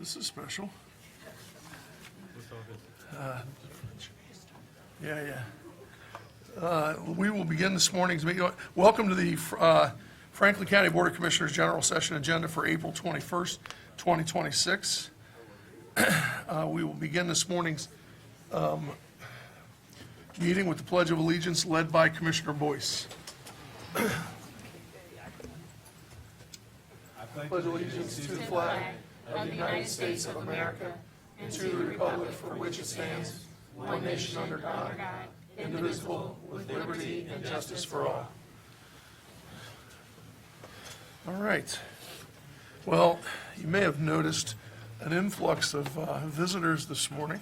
This is special. We will begin this morning's meeting. Welcome to the Franklin County Board of Commissioners General Session agenda for April 21st, 2026. We will begin this morning's meeting with the Pledge of Allegiance led by Commissioner Boyce. I pledge allegiance to the flag of the United States of America and to the republic for which it stands, one nation under God, indivisible, with liberty and justice for all. All right. Well, you may have noticed an influx of visitors this morning.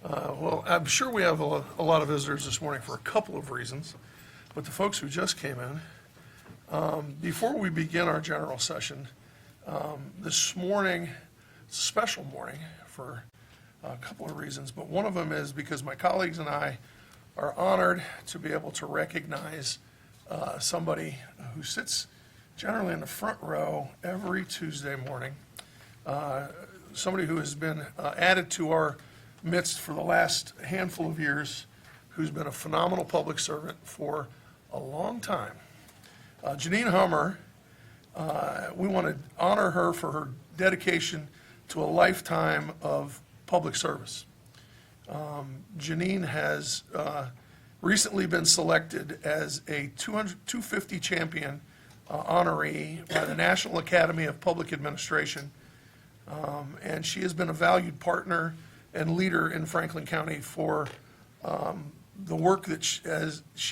Well, I'm sure we have a lot of visitors this morning for a couple of reasons, but the folks who just came in, before we begin our general session, this morning, it's a special morning for a couple of reasons, but one of them is because my colleagues and I are honored to be able to recognize somebody who sits generally in the front row every Tuesday morning, somebody who has been added to our midst for the last handful of years, who's been a phenomenal public servant for a long time. Jeanine Hummer, we want to honor her for her dedication to a lifetime of public service. Jeanine has recently been selected as a 250 Champion Honoree by the National Academy of Public Administration, and she has been a valued partner and leader in Franklin County for the work that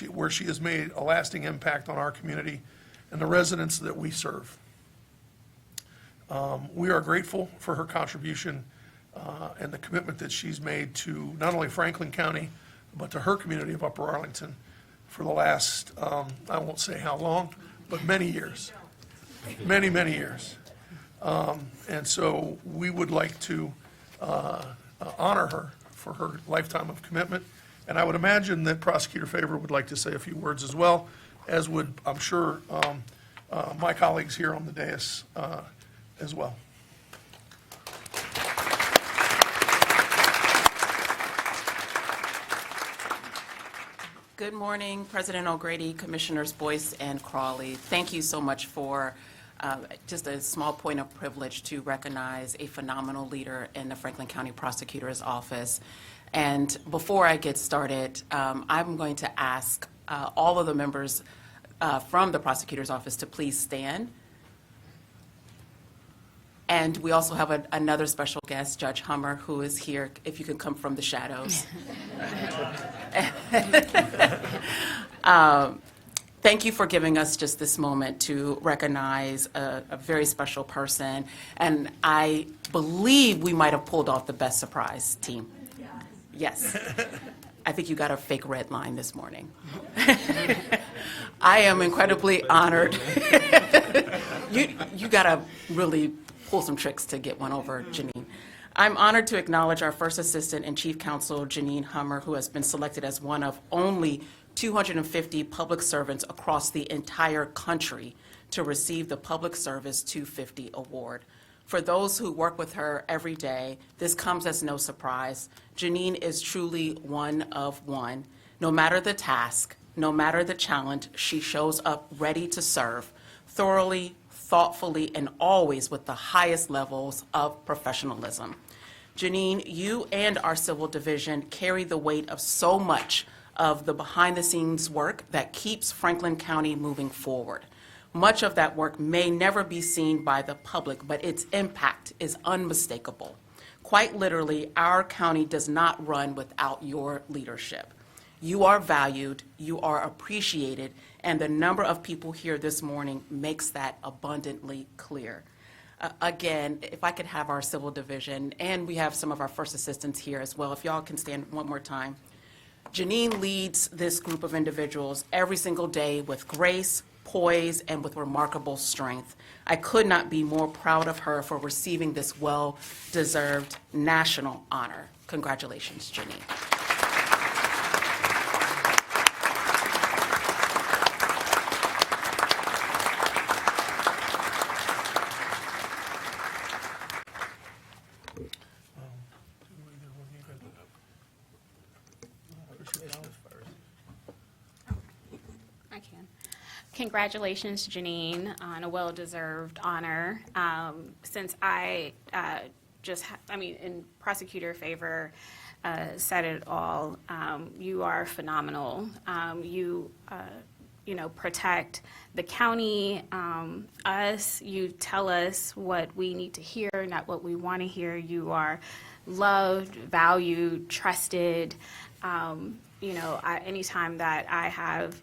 where she has made a lasting impact on our community and the residents that we serve. We are grateful for her contribution and the commitment that she's made to not only Franklin County, but to her community of Upper Arlington for the last, I won't say how long, but many years, many years. And so we would like to honor her for her lifetime of commitment. And I would imagine that Prosecutor Favor would like to say a few words as well, as would, I'm sure, my colleagues here on the dais as well. Good morning, President O'Grady, Commissioners Boyce and Crawley. Thank you so much for just a small point of privilege to recognize a phenomenal leader in the Franklin County Prosecutor's Office. And before I get started, I'm going to ask all of the members from the Prosecutor's Office to please stand. And we also have another special guest, Judge Hummer, who is here, if you can come from the shadows. Thank you for giving us just this moment to recognize a very special person. And I believe we might have pulled off the best surprise team. Yes. I think you got a fake red line this morning. I am incredibly honored. You got to really pull some tricks to get one over Jeanine. I'm honored to acknowledge our first Assistant and Chief Counsel, Jeanine Hummer, who has been selected as one of only 250 public servants across the entire country to receive the Public Service 250 Award. For those who work with her every day, this comes as no surprise. Jeanine is truly one of one. No matter the task, no matter the challenge, she shows up ready to serve, thoroughly, thoughtfully, and always with the highest levels of professionalism. Jeanine, you and our Civil Division carry the weight of so much of the behind-the-scenes work that keeps Franklin County moving forward. Much of that work may never be seen by the public, but its impact is unmistakable. Quite literally, our county does not run without your leadership. You are valued, you are appreciated, and the number of people here this morning makes that abundantly clear. Again, if I could have our Civil Division, and we have some of our first assistants here as well, if y'all can stand one more time. Jeanine leads this group of individuals every single day with grace, poise, and with remarkable strength. I could not be more proud of her for receiving this well-deserved national honor. Congratulations, Jeanine. Congratulations, Jeanine, on a well-deserved honor. Since I in prosecutor favor, said it all. You are phenomenal. You protect the county, us. You tell us what we need to hear, not what we want to hear. You are loved, valued, trusted. Anytime that I have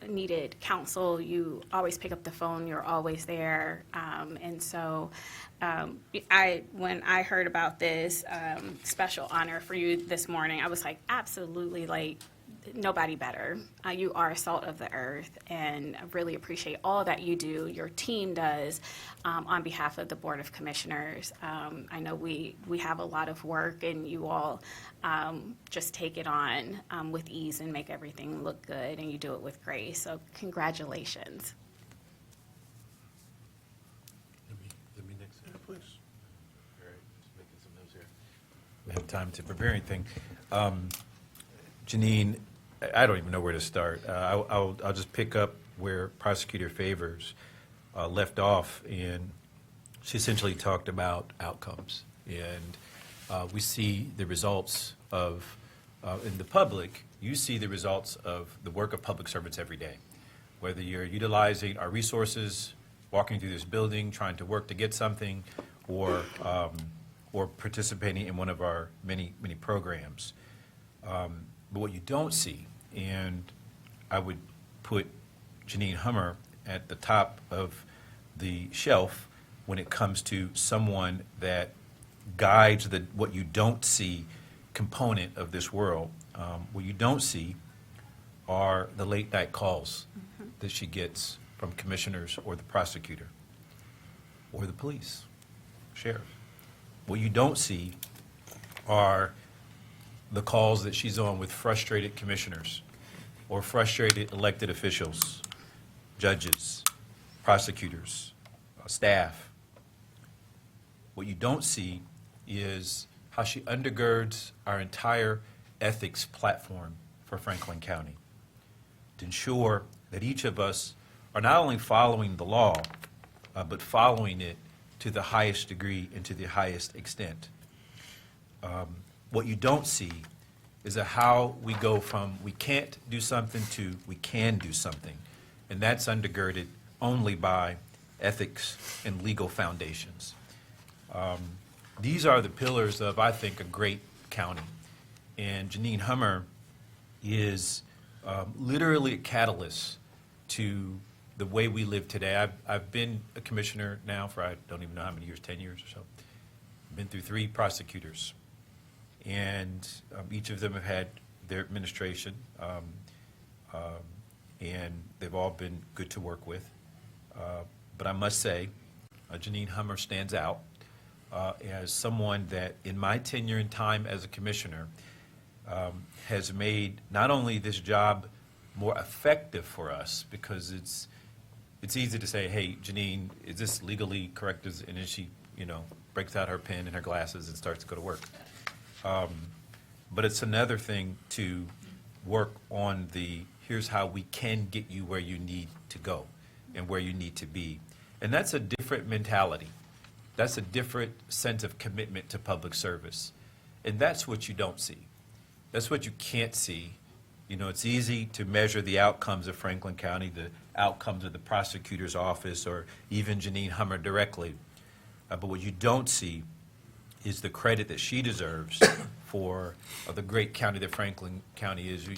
needed counsel, you always pick up the phone. You're always there. When I heard about this special honor for you this morning, I was like, absolutely, like, nobody better. You are salt of the earth, and I really appreciate all that you do, your team does, on behalf of the Board of Commissioners. I know we have a lot of work, and you all just take it on with ease and make everything look good, and you do it with grace. So congratulations. Let me next. Yeah, please. All right, just making some notes here. We have time to prepare anything. Jeanine, I don't even know where to start. I'll just pick up where Prosecutor Favors left off, and she essentially talked about outcomes. And we see the results of, in the public, you see the results of the work of public servants every day. Whether you're utilizing our resources, walking through this building, trying to work to get something, or participating in one of our many programs. But what you don't see, and I would put Jeanine Hummer at the top of the shelf when it comes to someone that guides what you don't see component of this world. What you don't see are the late night calls that she gets from commissioners or the prosecutor or the police, sheriff. What you don't see are the calls that she's on with frustrated commissioners or frustrated elected officials, judges, prosecutors, staff. What you don't see is how she undergirds our entire ethics platform for Franklin County to ensure that each of us are not only following the law, but following it to the highest degree and to the highest extent. What you don't see is how we go from we can't do something to we can do something. And that's undergirded only by ethics and legal foundations. These are the pillars of, I think, a great county. And Jeanine Hummer is literally a catalyst to the way we live today. I've been a commissioner now for I don't even know how many years, 10 years or so. I've been through 3 prosecutors. And each of them have had their administration, and they've all been good to work with. But I must say, Jeanine Hummer stands out as someone that, in my tenure and time as a commissioner, has made not only this job more effective for us, because it's easy to say, hey, Jeanine, is this legally correct? And then she, breaks out her pen and her glasses and starts to go to work. But it's another thing to work on here's how we can get you where you need to go and where you need to be. And that's a different mentality. That's a different sense of commitment to public service. And that's what you don't see. That's what you can't see. It's easy to measure the outcomes of Franklin County, the outcomes of the prosecutor's office, or even Jeanine Hummer directly. But what you don't see is the credit that she deserves for the great county that Franklin County is.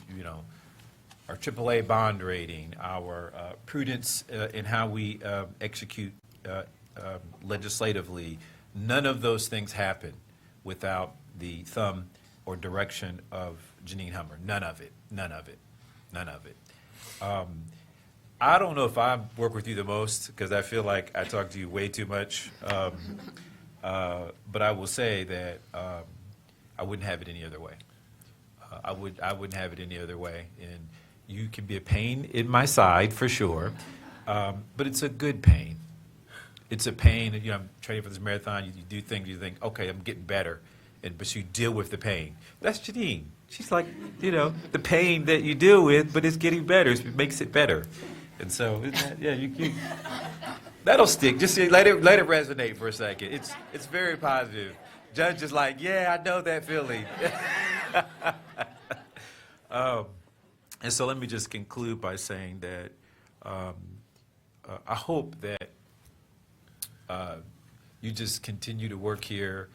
Our AAA bond rating, our prudence in how we execute legislatively. None of those things happen without the thumb or direction of Jeanine Hummer. None of it. None of it. None of it. I don't know if I work with you the most, because I feel like I talk to you way too much. But I will say that I wouldn't have it any other way. I wouldn't have it any other way. And you can be a pain in my side for sure, but it's a good pain. It's a pain. I'm training for this marathon. You do things. You think, okay, I'm getting better, but you deal with the pain. That's Jeanine. She's like, the pain that you deal with, but it's getting better. It makes it better. And so, yeah, you that'll stick. Just let it resonate for a second. It's very positive. Judge is like, yeah, I know that feeling. And so let me just conclude by saying that I hope that you just continue to work here.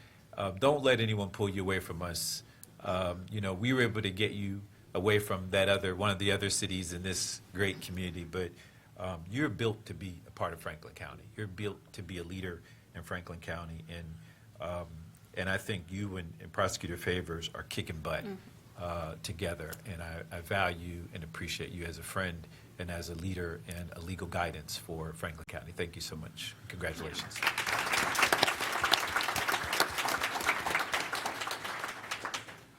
Don't let anyone pull you away from us. We were able to get you away from one of the other cities in this great community, but you're built to be a part of Franklin County. You're built to be a leader in Franklin County, and I think you and Prosecutor Favors are kicking butt together, and I value and appreciate you as a friend and as a leader and a legal guidance for Franklin County. Thank you so much. Congratulations.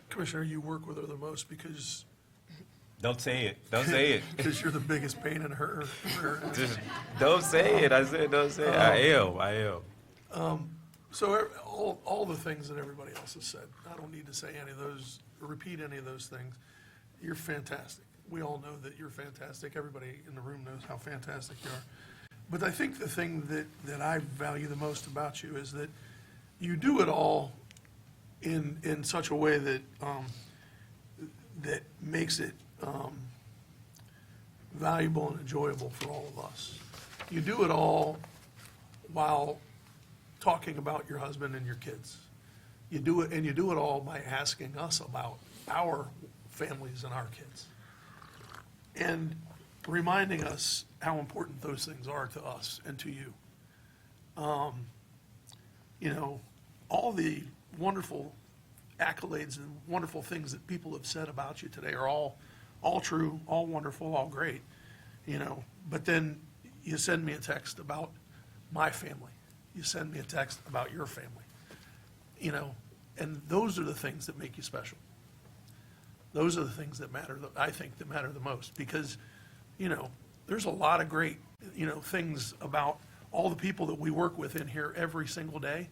Commissioner, you work with her the most because Don't say it. Don't say it. because you're the biggest pain in her. Just don't say it. I said don't say it. I am. So all the things that everybody else has said, I don't need to say any of those, or repeat any of those things. You're fantastic. We all know that you're fantastic. Everybody in the room knows how fantastic you are. But I think the thing that I value the most about you is that you do it all in such a way that that makes it valuable and enjoyable for all of us. You do it all while talking about your husband and your kids. You do it all by asking us about our families and our kids. And reminding us how important those things are to us and to you. All the wonderful accolades and wonderful things that people have said about you today are all true, all wonderful, all great, But then you send me a text about my family. You send me a text about your family, and those are the things that make you special. Those are the things that matter, I think, that matter the most, because, there's a lot of great, things about all the people that we work with in here every single day.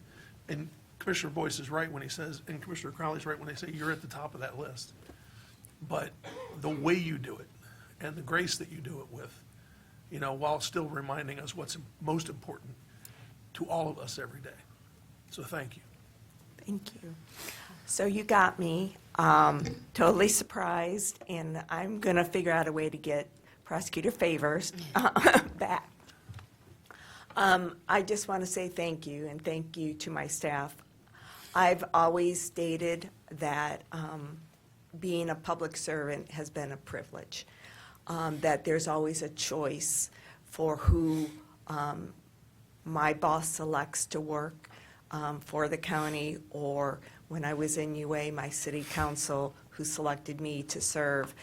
And Commissioner Boyce is right when he says, and Commissioner Crawley's right when they say you're at the top of that list. But the way you do it and the grace that you do it with, while still reminding us what's most important to all of us every day. So thank you. Thank you. So you got me totally surprised, and I'm going to figure out a way to get Prosecutor Favors back. I just want to say thank you, and thank you to my staff. I've always stated that being a public servant has been a privilege, that there's always a choice for who my boss selects to work for the county, or when I was in UA, my city council who selected me to serve.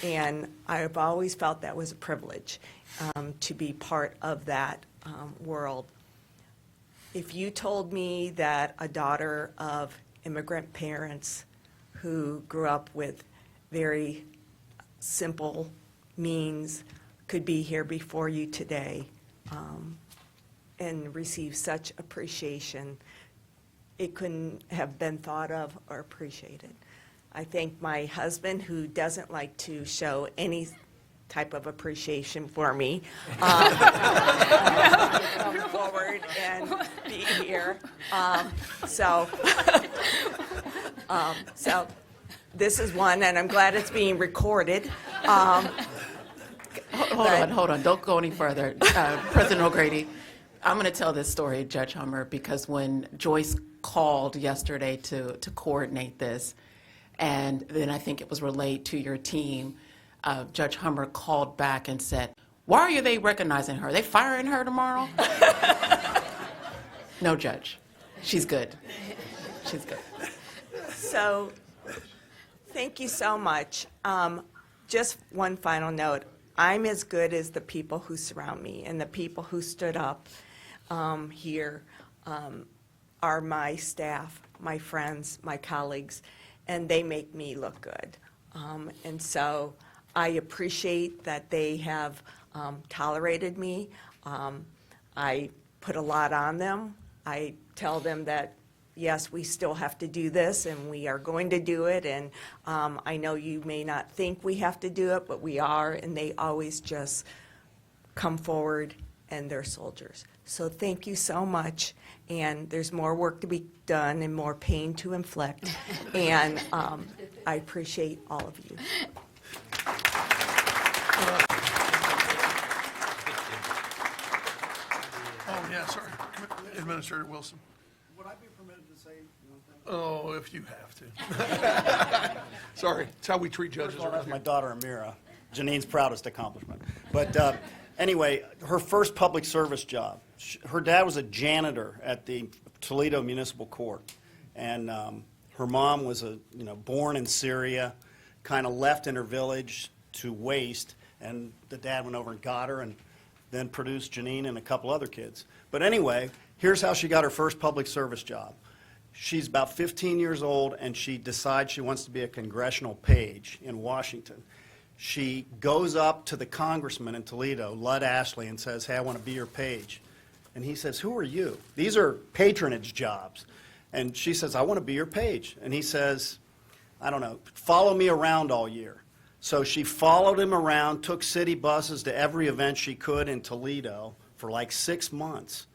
And I've always felt that was a privilege to be part of that world. If you told me that a daughter of immigrant parents who grew up with very simple means could be here before you today and receive such appreciation, it couldn't have been thought of or appreciated. I thank my husband, who doesn't like to show any type of appreciation for me, to come forward and be here. So this is one, and I'm glad it's being recorded. Hold on, don't go any further. President O'Grady, I'm going to tell this story, Judge Hummer, because when Joyce called yesterday to coordinate this, and then I think it was relayed to your team, Judge Hummer called back and said, why are they recognizing her? Are they firing her tomorrow? No, Judge. She's good. She's good. So, thank you so much. Just one final note. I'm as good as the people who surround me, and the people who stood up here are my staff, my friends, my colleagues, and they make me look good. And so I appreciate that they have tolerated me. I put a lot on them. I tell them that, yes, we still have to do this, and we are going to do it, and I know you may not think we have to do it, but we are, and they always just come forward and they're soldiers. So thank you so much, and there's more work to be done and more pain to inflict, and I appreciate all of you. Oh, yeah, sorry. Administrator Wilson. Would I be permitted to say one thing? Oh, if you have to. Sorry, it's how we treat judges First of all, around that's my here. daughter Amira, Janine's proudest accomplishment. But anyway, her first public service job, her dad was a janitor at the Toledo Municipal Court. And her mom was born in Syria, kind of left in her village to waste. And the dad went over and got her and then produced Jeanine and a couple other kids. But anyway, here's how she got her first public service job. She's about 15 years old, and she decides she wants to be a congressional page in Washington. She goes up to the congressman in Toledo, Lud Ashley, and says, hey, I want to be your page. And he says, who are you? These are patronage jobs. And she says, I want to be your page. And he says, I don't know, follow me around all year. So she followed him around, took city buses to every event she could in Toledo for like 6 months.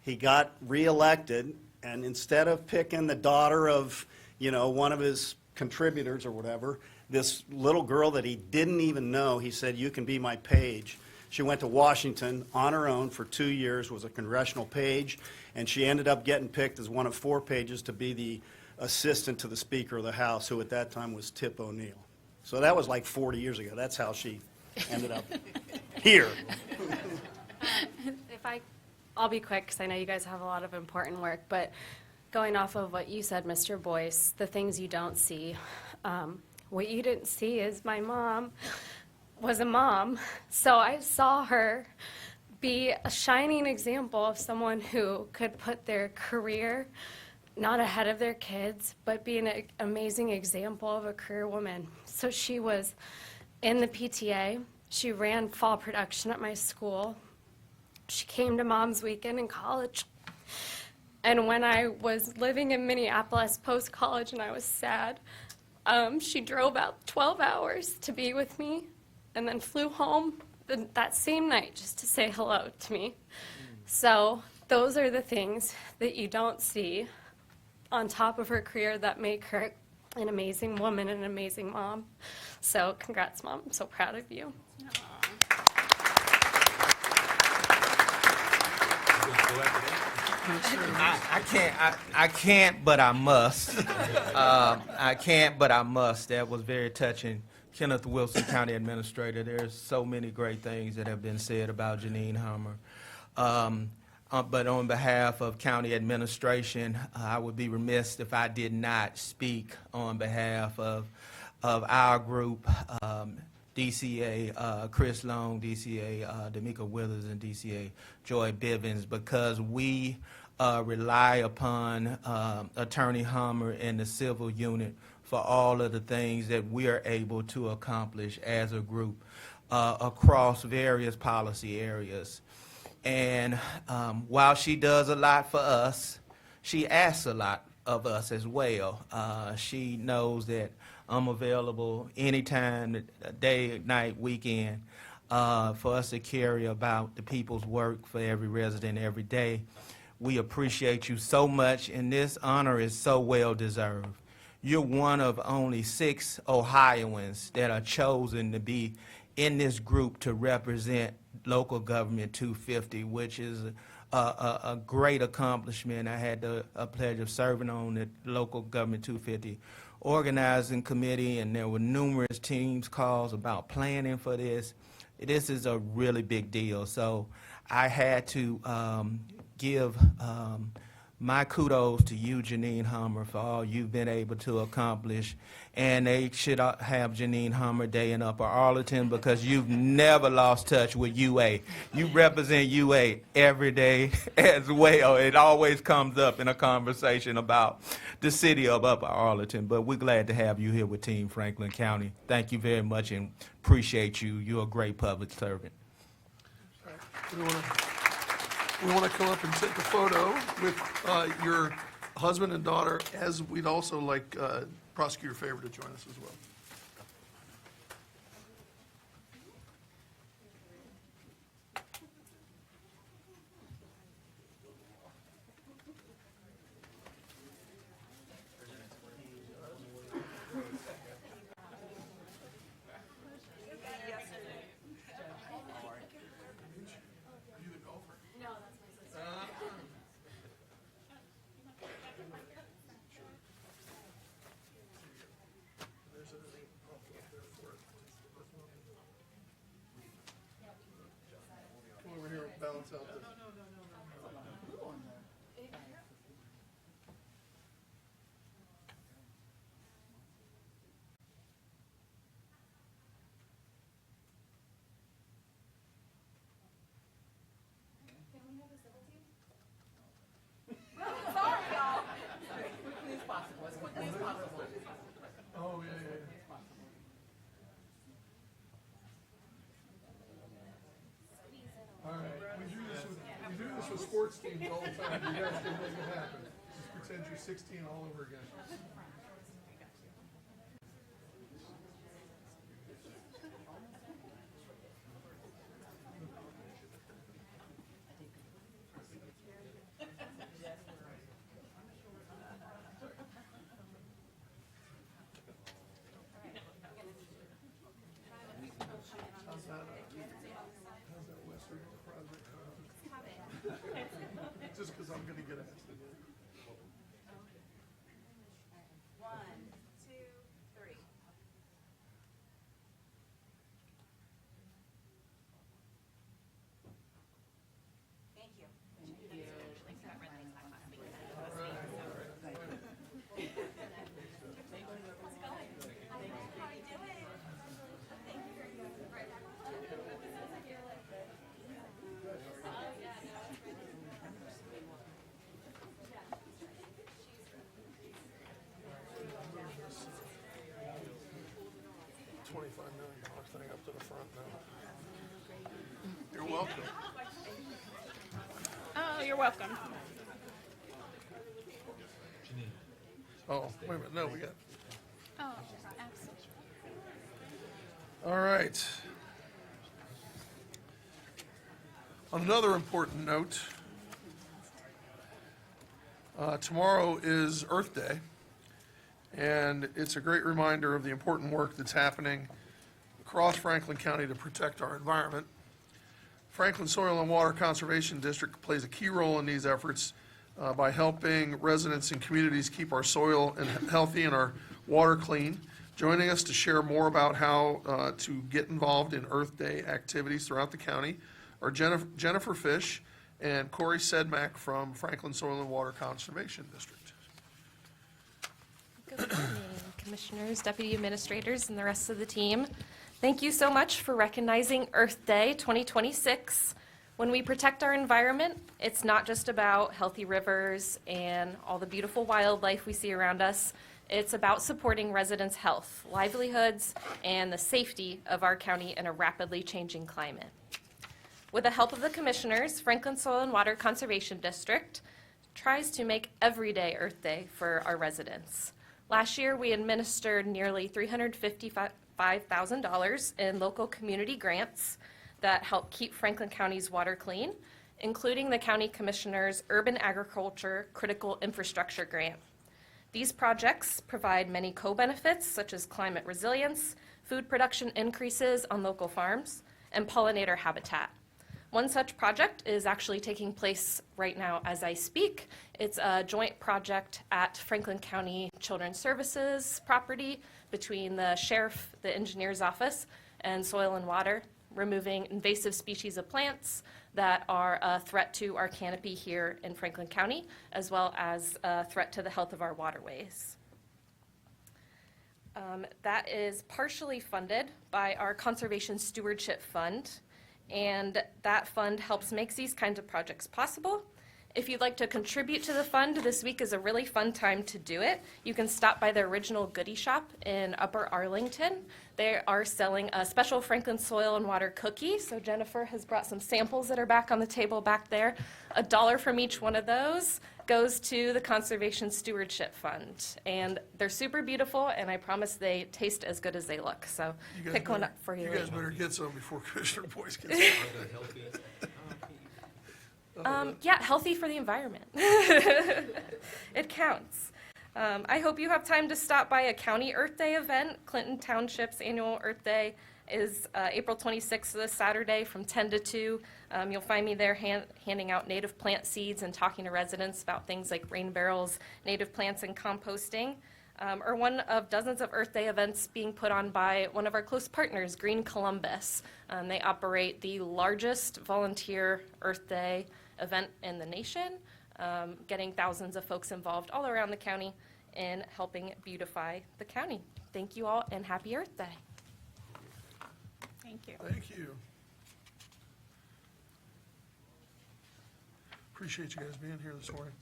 He got reelected, and instead of picking the daughter of, one of his contributors or whatever, this little girl that he didn't even know, he said, you can be my page. She went to Washington on her own for 2 years, was a congressional page, and she ended up getting picked as one of 4 pages to be the assistant to the Speaker of the House, who at that time was Tip O'Neill. So that was like 40 years ago. That's how she ended up here. I'll be quick because I know you guys have a lot of important work, but going off of what you said, Mr. Boyce, the things you don't see, what you didn't see is my mom was a mom, so I saw her be a shining example of someone who could put their career not ahead of their kids, but be an amazing example of a career woman. So she was in the PTA. She ran fall production at my school. She came to Mom's Weekend in college. And when I was living in Minneapolis post-college and I was sad, she drove out 12 hours to be with me and then flew home that same night just to say hello to me. So those are the things that you don't see on top of her career that make her an amazing woman and an amazing mom. So congrats, Mom. I'm so proud of you. I can't, but I must. I can't, but I must. That was very touching. Kenneth Wilson, County Administrator. There's so many great things that have been said about Jeanine Hummer. But on behalf of County Administration, I would be remiss if I did not speak on behalf of our group, DCA Chris Long, DCA D'Amica Withers, and DCA Joy Bivens, because we rely upon Attorney Hummer and the civil unit for all of the things that we are able to accomplish as a group across various policy areas. And while she does a lot for us, she asks a lot of us as well. She knows that I'm available anytime, day, night, weekend, for us to carry about the people's work for every resident every day. We appreciate you so much, and this honor is so well deserved. You're one of only 6 Ohioans that are chosen to be in this group to represent Local Government 250, which is a great accomplishment. I had the pleasure of serving on the Local Government 250 organizing committee, and there were numerous teams calls about planning for this. This is a really big deal. So I had to give my kudos to you, Jeanine Hummer, for all you've been able to accomplish. And they should have Jeanine Hummer Day in Upper Arlington, because you've never lost touch with UA. You represent UA every day as well. It always comes up in a conversation about the city of Upper Arlington. But we're glad to have you here with Team Franklin County. Thank you very much and appreciate you. You're a great public servant. We want to come up and take a photo with your husband and daughter, as we'd also like Prosecutor Favor to join us as well. Oh, yeah. All right, we do this with sports teams all the time. You guys can make it happen. Just pretend you're 16 all over again. How's that Westbrook project coming? Just because I'm going to get asked to do it. 1, 2, 3. Thank you. $25 million thing up to the front now. You're welcome. Oh, you're welcome. Oh, wait a minute, no, we got, Oh, absolutely. all right. On another important note, tomorrow is Earth Day, and it's a great reminder of the important work that's happening across Franklin County to protect our environment. Franklin Soil and Water Conservation District plays a key role in these efforts by helping residents and communities keep our soil healthy and our water clean. Joining us to share more about how to get involved in Earth Day activities throughout the county are Jennifer Fish and Corey Sedmak from Franklin Soil and Water Conservation District. Good morning, Commissioners, Deputy Administrators, and the rest of the team. Thank you so much for recognizing Earth Day 2026. When we protect our environment, it's not just about healthy rivers and all the beautiful wildlife we see around us. It's about supporting residents' health, livelihoods, and the safety of our county in a rapidly changing climate. With the help of the Commissioners, Franklin Soil and Water Conservation District tries to make every day Earth Day for our residents. Last year, we administered nearly $355,000 in local community grants that help keep Franklin County's water clean, including the County Commissioner's Urban Agriculture Critical Infrastructure Grant. These projects provide many co-benefits such as climate resilience, food production increases on local farms, and pollinator habitat. One such project is actually taking place right now as I speak. It's a joint project at Franklin County Children's Services property between the sheriff, the engineer's office, and soil and water, removing invasive species of plants that are a threat to our canopy here in Franklin County, as well as a threat to the health of our waterways. That is partially funded by our Conservation Stewardship Fund, and that fund helps make these kinds of projects possible. If you'd like to contribute to the fund, this week is a really fun time to do it. You can stop by the Original Goodie Shop in Upper Arlington. They are selling a special Franklin Soil and Water cookie. So Jennifer has brought some samples that are back on the table back there. $1 from each one of those goes to the Conservation Stewardship Fund. And they're super beautiful, and I promise they taste as good as they look. So pick one up for you. You guys better get some before Commissioner Boyce gets some. Yeah, healthy for the environment. It counts. I hope you have time to stop by a County Earth Day event. Clinton Township's annual Earth Day is April 26th, this Saturday from 10 to 2. You'll find me there handing out native plant seeds and talking to residents about things like rain barrels, native plants, and composting. or one of dozens of Earth Day events being put on by one of our close partners, Green Columbus. They operate the largest volunteer Earth Day event in the nation, getting thousands of folks involved all around the county in helping beautify the county. Thank you all, and happy Earth Day. Thank you. Thank you. Appreciate you guys being here this morning.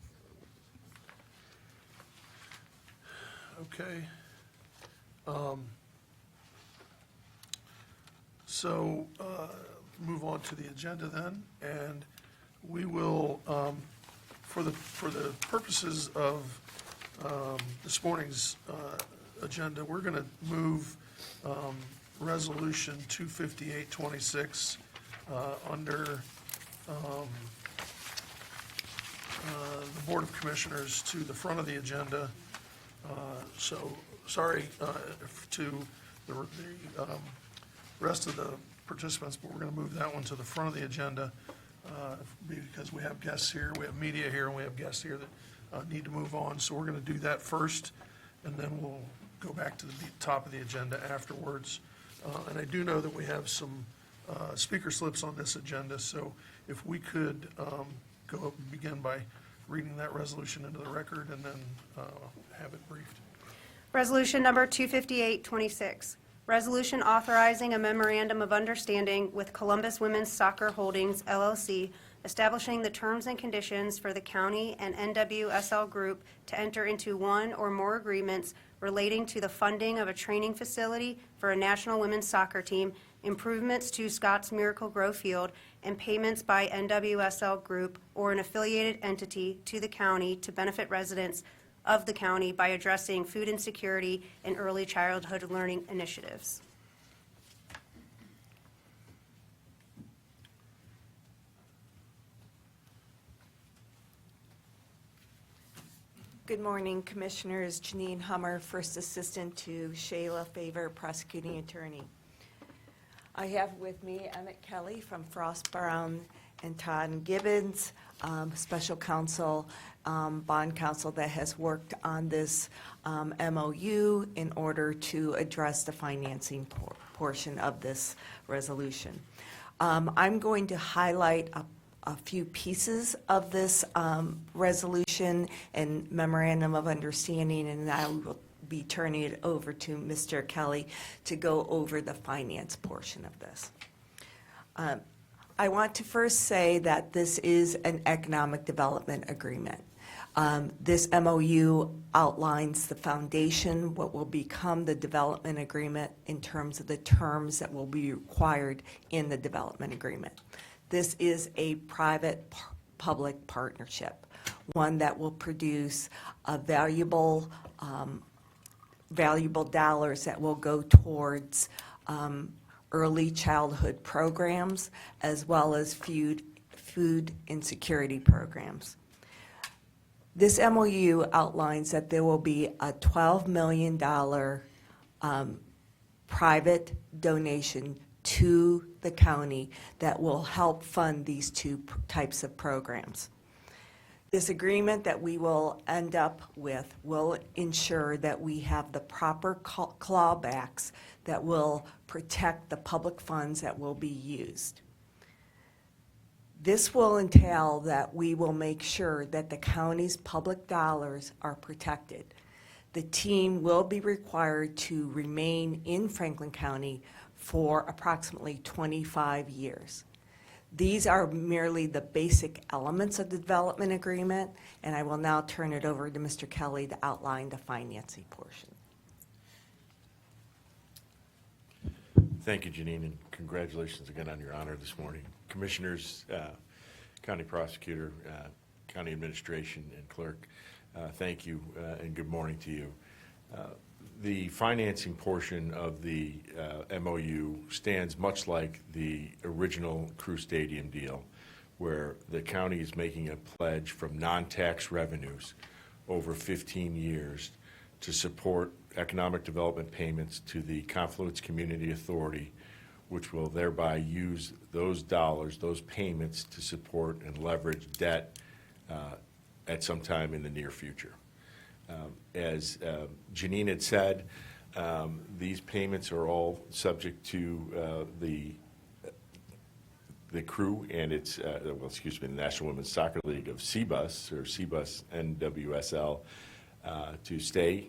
Okay. So move on to the agenda then, and we will, for the purposes of this morning's agenda, we're going to move Resolution 25826 under the Board of Commissioners to the front of the agenda. So, sorry to the rest of the participants, but we're going to move that one to the front of the agenda because we have guests here, we have media here, and we have guests here that need to move on. So we're going to do that first, and then we'll go back to the top of the agenda afterwards. And I do know that we have some speaker slips on this agenda, so if we could begin by reading that resolution into the record and then have it briefed. Resolution number 25826, resolution authorizing a memorandum of understanding with Columbus Women's Soccer Holdings, LLC, establishing the terms and conditions for the county and NWSL Group to enter into one or more agreements relating to the funding of a training facility for a national women's soccer team, improvements to Scotts Miracle Grow Field, and payments by NWSL Group or an affiliated entity to the county to benefit residents of the county by addressing food insecurity and early childhood learning initiatives. Good morning, Commissioners. Jeanine Hummer, First Assistant to Shayla Favor, Prosecuting Attorney. I have with me Emmett Kelly from Frost Brown and Todd and Gibbons, Special Counsel, Bond Counsel that has worked on this MOU in order to address the financing portion of this resolution. I'm going to highlight a few pieces of this resolution and memorandum of understanding, and I will be turning it over to Mr. Kelly to go over the finance portion of this. I want to first say that this is an economic development agreement. This MOU outlines the foundation, what will become the development agreement in terms of the terms that will be required in the development agreement. This is a private-public partnership, one that will produce valuable dollars that will go towards early childhood programs as well as food insecurity programs. This MOU outlines that there will be a $12 million private donation to the county that will help fund these two types of programs. This agreement that we will end up with will ensure that we have the proper clawbacks that will protect the public funds that will be used. This will entail that we will make sure that the county's public dollars are protected. The team will be required to remain in Franklin County for approximately 25 years. These are merely the basic elements of the development agreement, and I will now turn it over to Mr. Kelly to outline the financing portion. Thank you, Jeanine, and congratulations again on your honor this morning. Commissioners, County Prosecutor, County Administration, and Clerk, thank you and good morning to you. The financing portion of the MOU stands much like the original Crew Stadium deal, where the county is making a pledge from non-tax revenues over 15 years to support economic development payments to the Confluence Community Authority, which will thereby use those dollars, those payments, to support and leverage debt at some time in the near future. As Jeanine had said, these payments are all subject to the crew and its, the National Women's Soccer League of CBUS, or CBUS NWSL, to stay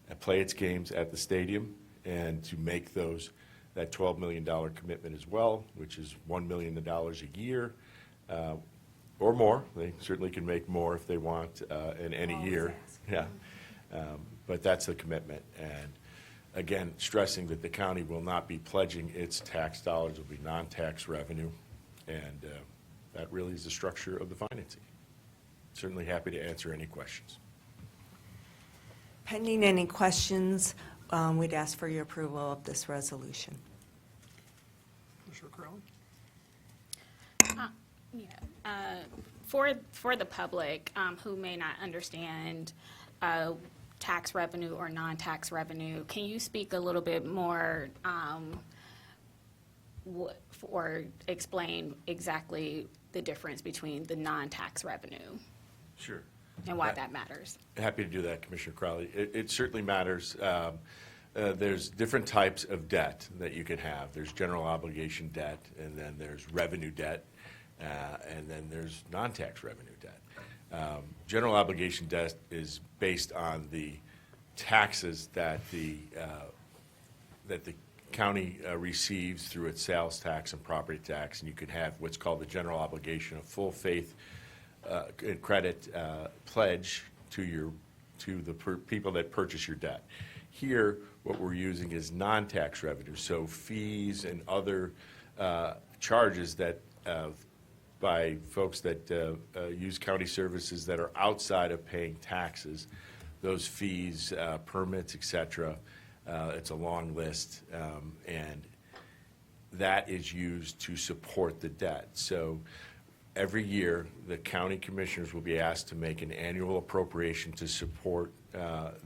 and play its games at the stadium and to make that $12 million commitment as well, which is $1 million a year or more. They certainly can make more if they want in any year. Yeah. But that's the commitment. And again, stressing that the county will not be pledging its tax dollars, it will be non-tax revenue. And that really is the structure of the financing. Certainly happy to answer any questions. Pending any questions, we'd ask for your approval of this resolution. Commissioner Crawley? For the public who may not understand tax revenue or non-tax revenue, can you speak a little bit more or explain exactly the difference between the non-tax revenue Sure. and why that matters? Happy to do that, Commissioner Crawley. It certainly matters. There's different types of debt that you can have. There's general obligation debt, and then there's revenue debt, and then there's non-tax revenue debt. General obligation debt is based on the taxes that the county receives through its sales tax and property tax, and you can have what's called the general obligation, a full faith and credit pledge to the people that purchase your debt. Here, what we're using is non-tax revenue, so fees and other charges that by folks that use county services that are outside of paying taxes, those fees, permits, et cetera. It's a long list, and that is used to support the debt. So every year, the county commissioners will be asked to make an annual appropriation to support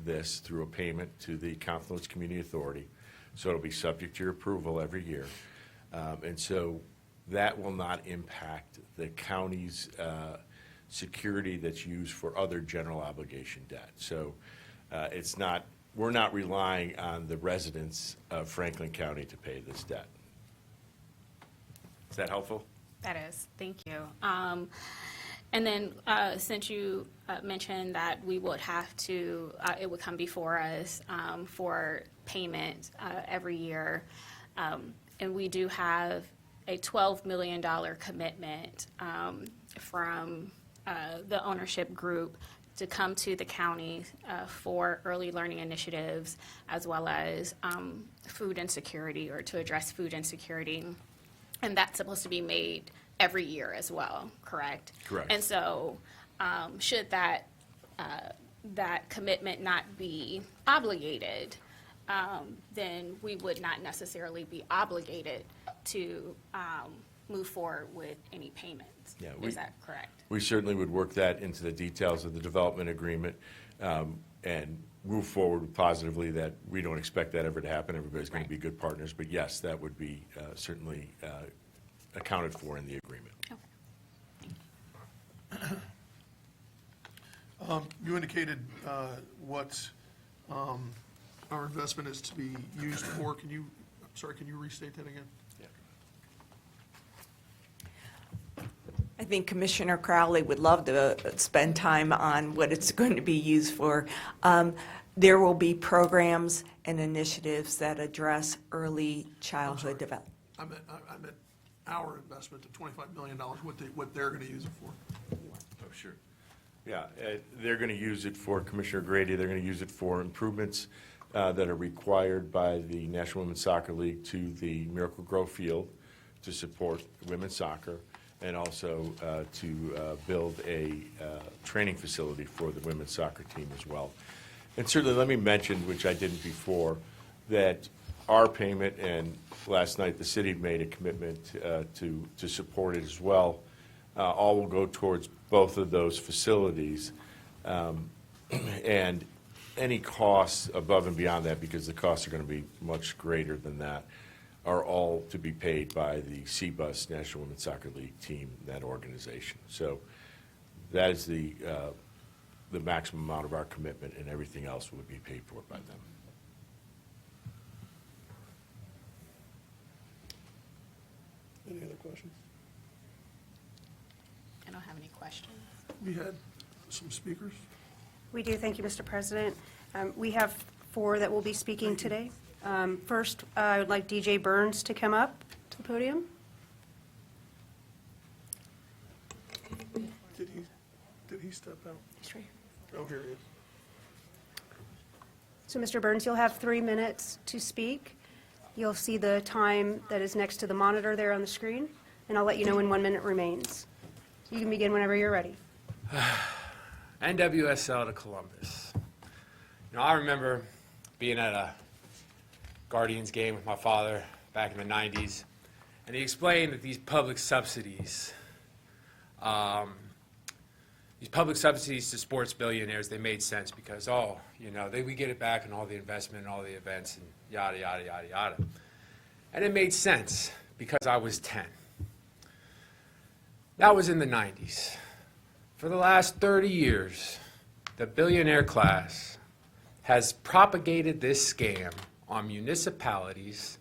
this through a payment to the Confluence Community Authority. So it'll be subject to your approval every year. And so that will not impact the county's security that's used for other general obligation debt. So we're not relying on the residents of Franklin County to pay this debt. Is that helpful? That is, thank you. And then since you mentioned that we would have to, it would come before us for payment every year, and we do have a $12 million commitment from the ownership group to come to the county for early learning initiatives, as well as food insecurity, or to address food insecurity. And that's supposed to be made every year as well, correct? Correct. And so should that commitment not be obligated, then we would not necessarily be obligated to move forward with any payments. Yeah, Is that correct? We certainly would work that into the details of the development agreement and move forward positively that we don't expect that ever to happen. Everybody's going to be good partners. But yes, that would be certainly accounted for in the agreement. Okay. You indicated what our investment is to be used for. Can you restate that again? I think Commissioner Crawley would love to spend time on what it's going to be used for. There will be programs and initiatives that address early childhood development. I meant our investment of $25 million, what they're going to use it for. Oh, sure. Yeah, they're going to use it for, Commissioner Grady, they're going to use it for improvements that are required by the National Women's Soccer League to the Miracle Grove Field to support women's soccer, and also to build a training facility for the women's soccer team as well. And certainly, let me mention, which I didn't before, that our payment, and last night the city made a commitment to support it as well, all will go towards both of those facilities. And any costs above and beyond that, because the costs are going to be much greater than that, are all to be paid by the CBUS, National Women's Soccer League team, that organization. So that is the the maximum amount of our commitment, and everything else would be paid for by them. Any other questions? I don't have any questions. We had some speakers. We do, thank you, Mr. President. We have 4 that will be speaking today. First, I would like DJ Byrnes to come up to the podium. Did he step out? He's right here. Oh, here he is. So, Mr. Byrnes, you'll have 3 minutes to speak. You'll see the time that is next to the monitor there on the screen, and I'll let you know when 1 minute remains. You can begin whenever you're ready. NWSL to Columbus. You know, I remember being at a Guardians game with my father back in the 90s, and he explained that these public subsidies to sports billionaires, they made sense because, we get it back and all the investment and all the events and yada, yada, yada, yada. And it made sense because I was 10. That was in the 90s. For the last 30 years, the billionaire class has propagated this scam on municipalities,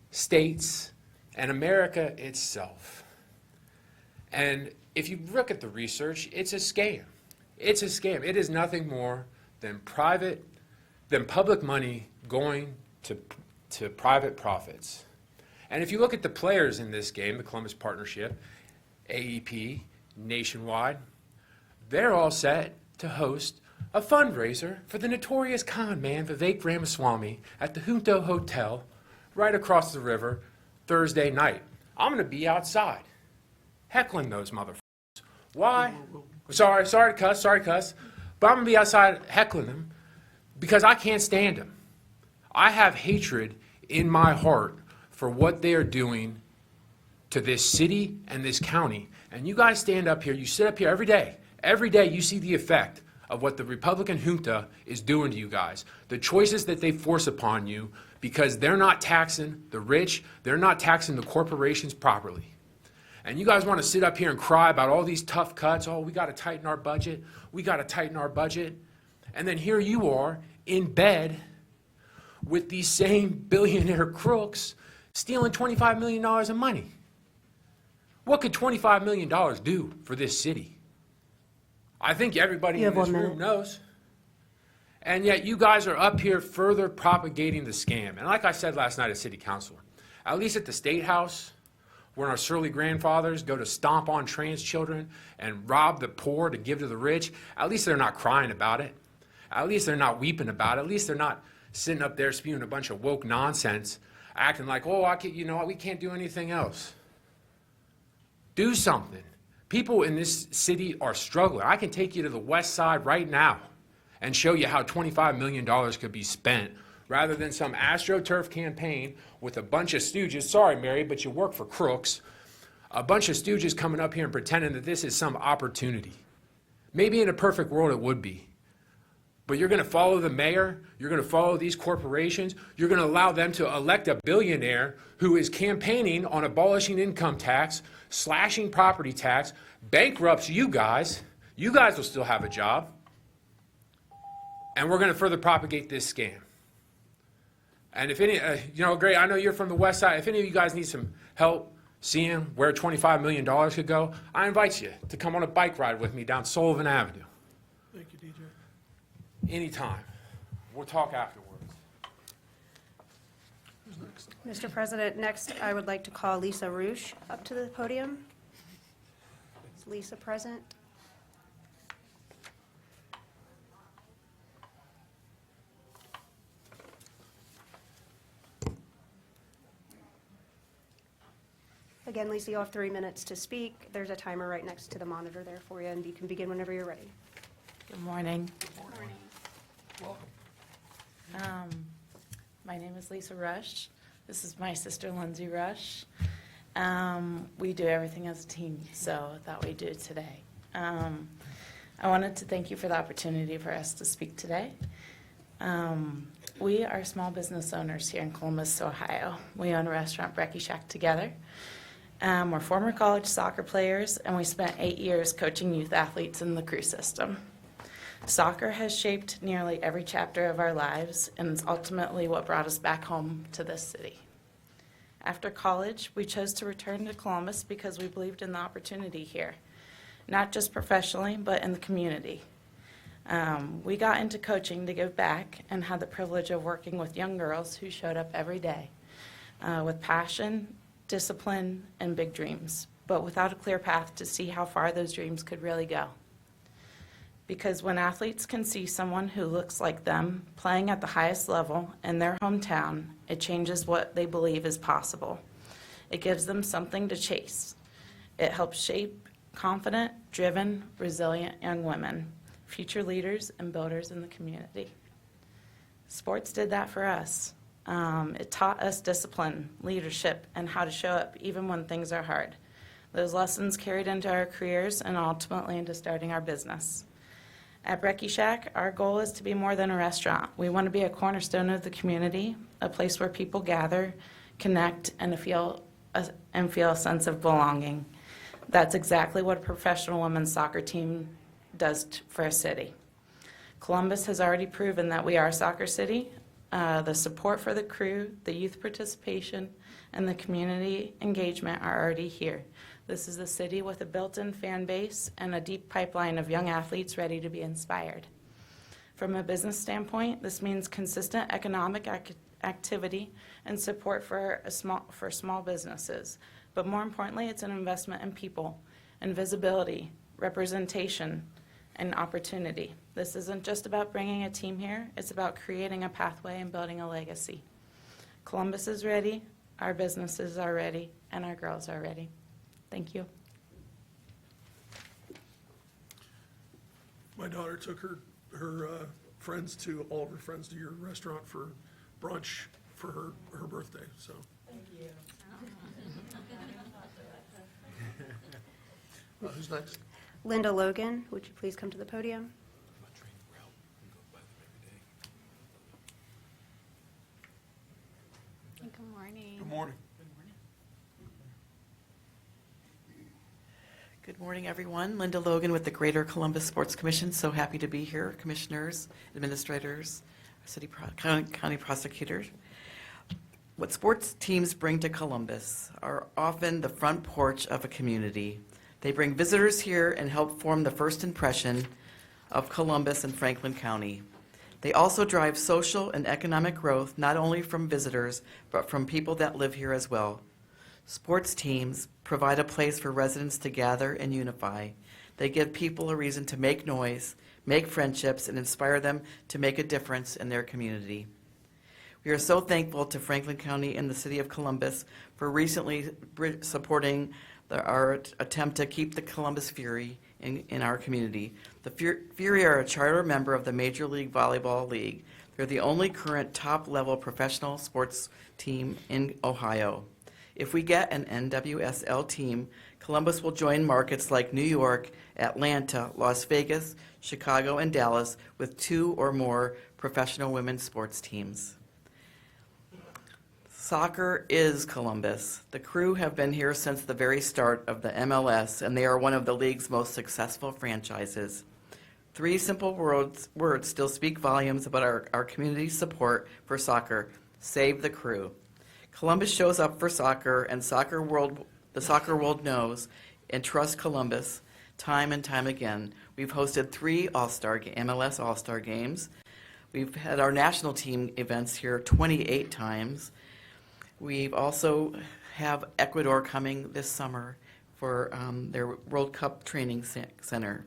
states, and America itself. And if you look at the research, it's a scam. It's a scam. It is nothing more than public money going to private profits. And if you look at the players in this game, the Columbus Partnership, AEP, Nationwide, they're all set to host a fundraiser for the notorious con man Vivek Ramaswamy at the Junto Hotel right across the river Thursday night. I'm going to be outside heckling those motherfuckers. Why? Sorry to cuss, but I'm going to be outside heckling them because I can't stand them. I have hatred in my heart for what they are doing to this city and this county. And you guys stand up here, you sit up here every day. Every day you see the effect of what the Republican junta is doing to you guys. The choices that they force upon you because they're not taxing the rich, they're not taxing the corporations properly. And you guys want to sit up here and cry about all these tough cuts. Oh, we got to tighten our budget. We got to tighten our budget. And then here you are in bed with these same billionaire crooks stealing $25 million of money. What could $25 million do for this city? I think everybody in this room knows. And yet you guys are up here further propagating the scam. And like I said last night at City Council, at least at the State House, when our surly grandfathers go to stomp on trans children and rob the poor to give to the rich, at least they're not crying about it. At least they're not weeping about it. At least they're not sitting up there spewing a bunch of woke nonsense, acting like, we can't do anything else. Do something. People in this city are struggling. I can take you to the west side right now and show you how $25 million could be spent rather than some AstroTurf campaign with a bunch of stooges. Sorry, Mary, but you work for crooks. A bunch of stooges coming up here and pretending that this is some opportunity. Maybe in a perfect world it would be. But you're going to follow the mayor, you're going to follow these corporations, you're going to allow them to elect a billionaire who is campaigning on abolishing income tax, slashing property tax, bankrupts you guys. You guys will still have a job. And we're going to further propagate this scam. And if any, great, I know you're from the west side. If any of you guys need some help seeing where $25 million could go, I invite you to come on a bike ride with me down Sullivan Avenue. Thank you, DJ. Anytime. We'll talk afterwards. Who's next? Mr. President, next I would like to call Lisa Rusch up to the podium. Is Lisa present? Again, Lisa, you'll have 3 minutes to speak. There's a timer right next to the monitor there for you, and you can begin whenever you're ready. Good morning. Welcome. My name is Lisa Rusch. This is my sister, Lindsey Rusch. We do everything as a team, so I thought we'd do it today. I wanted to thank you for the opportunity for us to speak today. We are small business owners here in Columbus, Ohio. We own a restaurant, Brekkie Shack, together. We're former college soccer players, and we spent 8 years coaching youth athletes in the crew system. Soccer has shaped nearly every chapter of our lives, and it's ultimately what brought us back home to this city. After college, we chose to return to Columbus because we believed in the opportunity here, not just professionally, but in the community. We got into coaching to give back and had the privilege of working with young girls who showed up every day with passion, discipline, and big dreams, but without a clear path to see how far those dreams could really go. Because when athletes can see someone who looks like them playing at the highest level in their hometown, it changes what they believe is possible. It gives them something to chase. It helps shape confident, driven, resilient young women, future leaders and builders in the community. Sports did that for us. It taught us discipline, leadership, and how to show up even when things are hard. Those lessons carried into our careers and ultimately into starting our business. At Brekkie Shack, our goal is to be more than a restaurant. We want to be a cornerstone of the community, a place where people gather, connect, and feel a sense of belonging. That's exactly what a professional women's soccer team does for a city. Columbus has already proven that we are a soccer city. The support for the crew, the youth participation, and the community engagement are already here. This is a city with a built-in fan base and a deep pipeline of young athletes ready to be inspired. From a business standpoint, this means consistent economic activity and support for small businesses. But more importantly, it's an investment in people and visibility, representation, and opportunity. This isn't just about bringing a team here, it's about creating a pathway and building a legacy. Columbus is ready, our businesses are ready, and our girls are ready. Thank you. My daughter took her friends to, all of her friends to your restaurant for brunch for her birthday, so. Thank you. Who's next? Linda Logan, would you please come to the podium? Good morning. Good morning. Good morning, everyone. Linda Logan with the Greater Columbus Sports Commission. So happy to be here, commissioners, administrators, county prosecutors. What sports teams bring to Columbus are often the front porch of a community. They bring visitors here and help form the first impression of Columbus and Franklin County. They also drive social and economic growth, not only from visitors, but from people that live here as well. Sports teams provide a place for residents to gather and unify. They give people a reason to make noise, make friendships, and inspire them to make a difference in their community. We are so thankful to Franklin County and the City of Columbus for recently supporting our attempt to keep the Columbus Fury in our community. The Fury are a charter member of the Major League Volleyball League. They're the only current top-level professional sports team in Ohio. If we get an NWSL team, Columbus will join markets like New York, Atlanta, Las Vegas, Chicago, and Dallas with 2 or more professional women's sports teams. Soccer is Columbus. The Crew have been here since the very start of the MLS, and they are one of the league's most successful franchises. 3 simple words still speak volumes about our community's support for soccer. Save the Crew. Columbus shows up for soccer, and the soccer world knows and trusts Columbus time and time again. We've hosted 3 MLS All-Star games. We've had our national team events here 28 times. We've also have Ecuador coming this summer for their World Cup training center.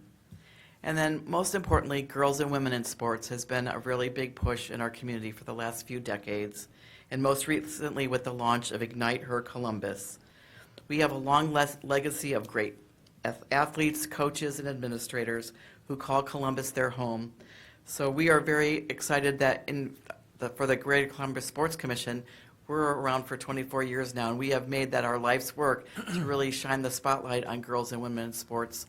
And then most importantly, girls and women in sports has been a really big push in our community for the last few decades, and most recently with the launch of Ignite Her Columbus. We have a long legacy of great athletes, coaches, and administrators who call Columbus their home. So we are very excited that for the Greater Columbus Sports Commission, we're around for 24 years now, and we have made that our life's work to really shine the spotlight on girls and women in sports.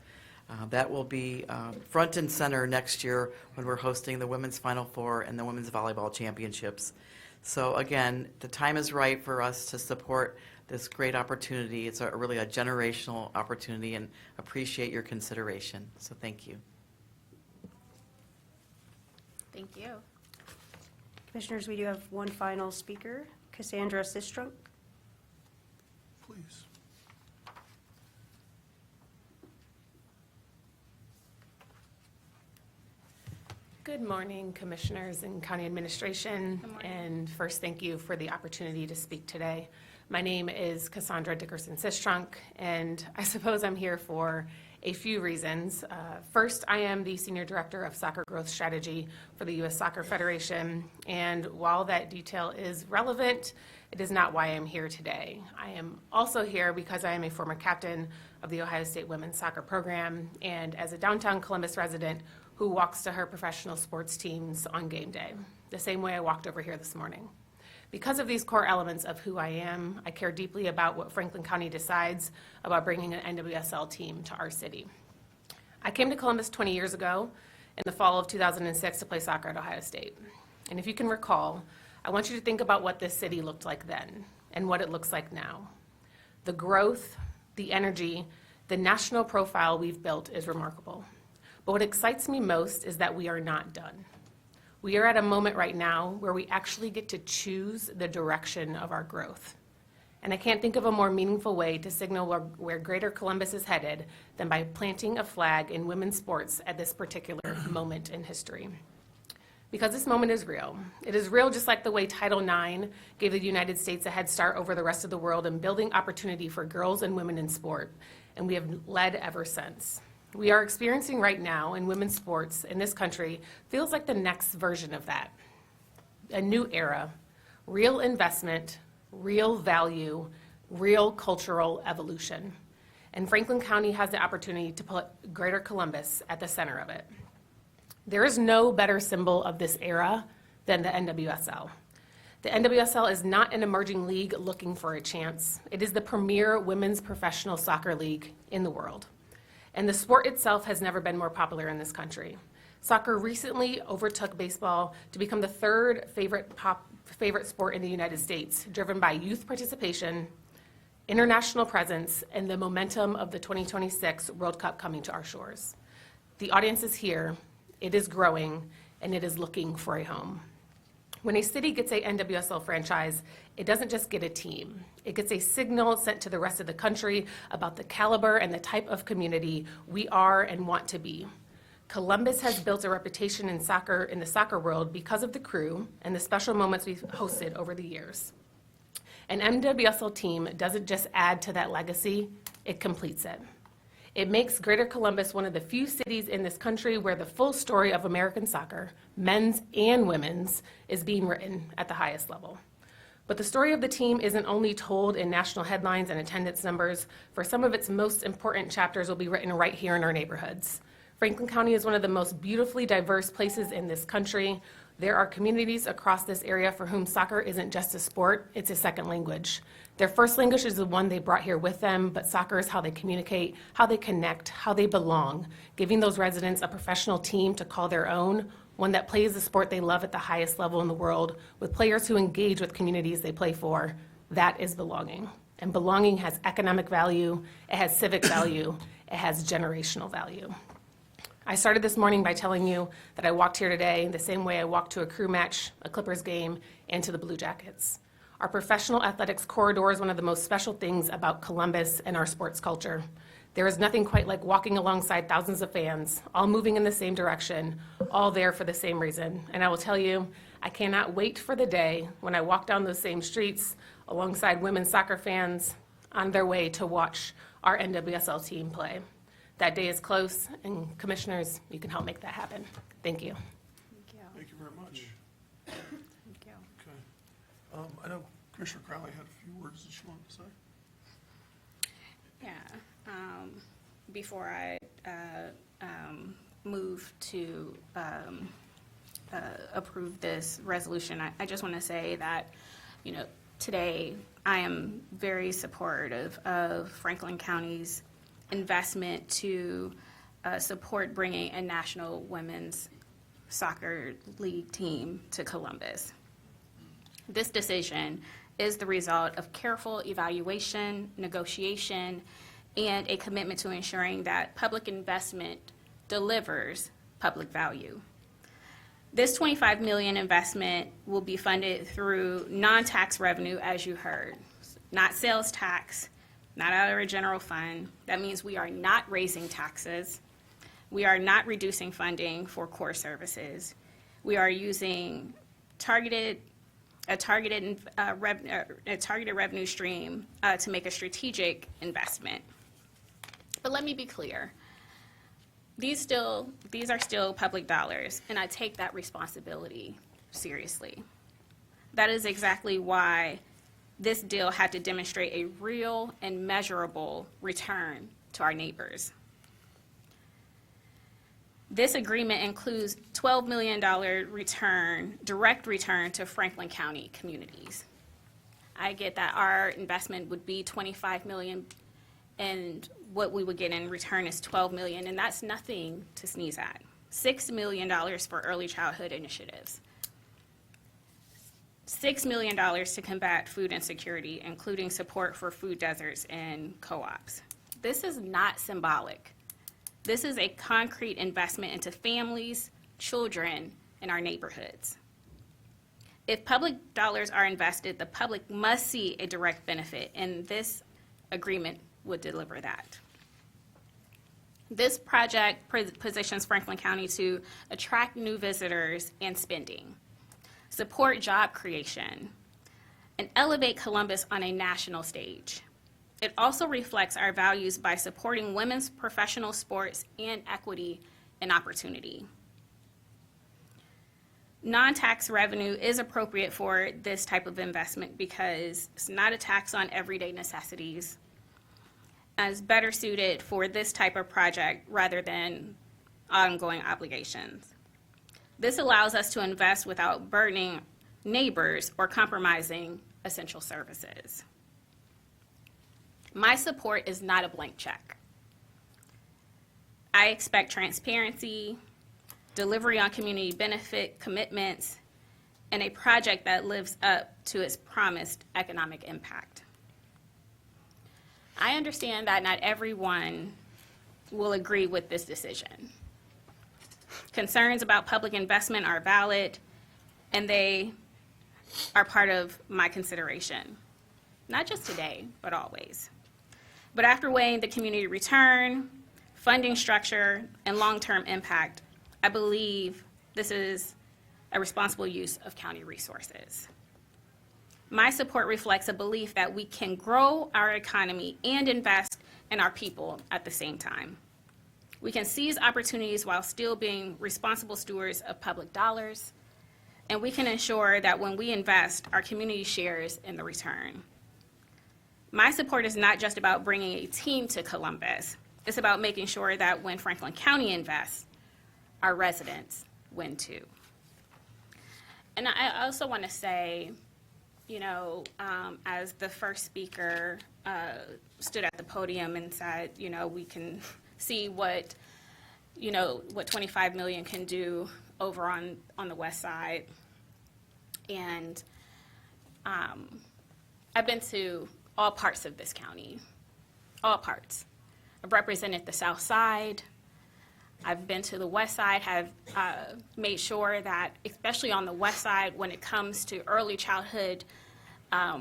That will be front and center next year when we're hosting the Women's Final Four and the Women's Volleyball Championships. So again, the time is right for us to support this great opportunity. It's really a generational opportunity, and appreciate your consideration. So thank you. Thank you. Commissioners, we do have one final speaker, Cassandra Sistrunk. Please. Good morning, Commissioners and County Administration. And first, thank you for the opportunity to speak today. My name is Cassandra Dickerson Sistrunk, and I suppose I'm here for a few reasons. First, I am the Senior Director of Soccer Growth Strategy for the U.S. Soccer Federation, and while that detail is relevant, it is not why I'm here today. I am also here because I am a former captain of the Ohio State Women's Soccer Program, and as a downtown Columbus resident who walks to her professional sports teams on game day, the same way I walked over here this morning. Because of these core elements of who I am, I care deeply about what Franklin County decides about bringing an NWSL team to our city. I came to Columbus 20 years ago in the fall of 2006 to play soccer at Ohio State. And if you can recall, I want you to think about what this city looked like then and what it looks like now. The growth, the energy, the national profile we've built is remarkable. But what excites me most is that we are not done. We are at a moment right now where we actually get to choose the direction of our growth. And I can't think of a more meaningful way to signal where Greater Columbus is headed than by planting a flag in women's sports at this particular moment in history. Because this moment is real. It is real just like the way Title IX gave the United States a head start over the rest of the world in building opportunity for girls and women in sport. And we have led ever since. We are experiencing right now in women's sports in this country feels like the next version of that. A new era, real investment, real value, real cultural evolution. And Franklin County has the opportunity to put Greater Columbus at the center of it. There is no better symbol of this era than the NWSL. The NWSL is not an emerging league looking for a chance. It is the premier women's professional soccer league in the world. And the sport itself has never been more popular in this country. Soccer recently overtook baseball to become the third favorite sport in the United States, driven by youth participation, international presence, and the momentum of the 2026 World Cup coming to our shores. The audience is here, it is growing, and it is looking for a home. When a city gets a NWSL franchise, it doesn't just get a team. It gets a signal sent to the rest of the country about the caliber and the type of community we are and want to be. Columbus has built a reputation in the soccer world because of the crew and the special moments we've hosted over the years. An NWSL team doesn't just add to that legacy, it completes it. It makes Greater Columbus one of the few cities in this country where the full story of American soccer, men's and women's, is being written at the highest level. But the story of the team isn't only told in national headlines and attendance numbers, for some of its most important chapters will be written right here in our neighborhoods. Franklin County is one of the most beautifully diverse places in this country. There are communities across this area for whom soccer isn't just a sport, it's a second language. Their first language is the one they brought here with them, but soccer is how they communicate, how they connect, how they belong, giving those residents a professional team to call their own, one that plays the sport they love at the highest level in the world, with players who engage with communities they play for. That is belonging. And belonging has economic value, it has civic value, it has generational value. I started this morning by telling you that I walked here today the same way I walked to a crew match, a Clippers game, and to the Blue Jackets. Our professional athletics corridor is one of the most special things about Columbus and our sports culture. There is nothing quite like walking alongside thousands of fans, all moving in the same direction, all there for the same reason. And I will tell you, I cannot wait for the day when I walk down those same streets alongside women's soccer fans on their way to watch our NWSL team play. That day is close, and commissioners, you can help make that happen. Thank you. Thank you very much. Thank you. Okay. I know Commissioner Crawley had a few words that she wanted to say. Yeah. Before I move to approve this resolution, I just want to say that, today I am very supportive of Franklin County's investment to support bringing a national women's soccer league team to Columbus. This decision is the result of careful evaluation, negotiation, and a commitment to ensuring that public investment delivers public value. This $25 million investment will be funded through non-tax revenue, as you heard, not sales tax, not out of our general fund. That means we are not raising taxes. We are not reducing funding for core services. We are using a targeted revenue stream to make a strategic investment. But let me be clear. These are still public dollars, and I take that responsibility seriously. That is exactly why this deal had to demonstrate a real and measurable return to our neighbors. This agreement includes $12 million direct return to Franklin County communities. I get that our investment would be $25 million, and what we would get in return is $12 million, and that's nothing to sneeze at. $6 million for early childhood initiatives. $6 million to combat food insecurity, including support for food deserts and co-ops. This is not symbolic. This is a concrete investment into families, children, and our neighborhoods. If public dollars are invested, the public must see a direct benefit, and this agreement would deliver that. This project positions Franklin County to attract new visitors and spending, support job creation, and elevate Columbus on a national stage. It also reflects our values by supporting women's professional sports and equity and opportunity. Non-tax revenue is appropriate for this type of investment because it's not a tax on everyday necessities, and is better suited for this type of project rather than ongoing obligations. This allows us to invest without burdening neighbors or compromising essential services. My support is not a blank check. I expect transparency, delivery on community benefit commitments, and a project that lives up to its promised economic impact. I understand that not everyone will agree with this decision. Concerns about public investment are valid, and they are part of my consideration, not just today, but always. But after weighing the community return, funding structure, and long-term impact, I believe this is a responsible use of county resources. My support reflects a belief that we can grow our economy and invest in our people at the same time. We can seize opportunities while still being responsible stewards of public dollars, and we can ensure that when we invest, our community shares in the return. My support is not just about bringing a team to Columbus. It's about making sure that when Franklin County invests, our residents win too. And I also want to say, you know, as the first speaker stood at the podium and said, you know, we can see what 25 million can do over on the west side. And I've been to all parts of this county, all parts. I've represented the south side. I've been to the west side, have made sure that, especially on the west side, when it comes to early childhood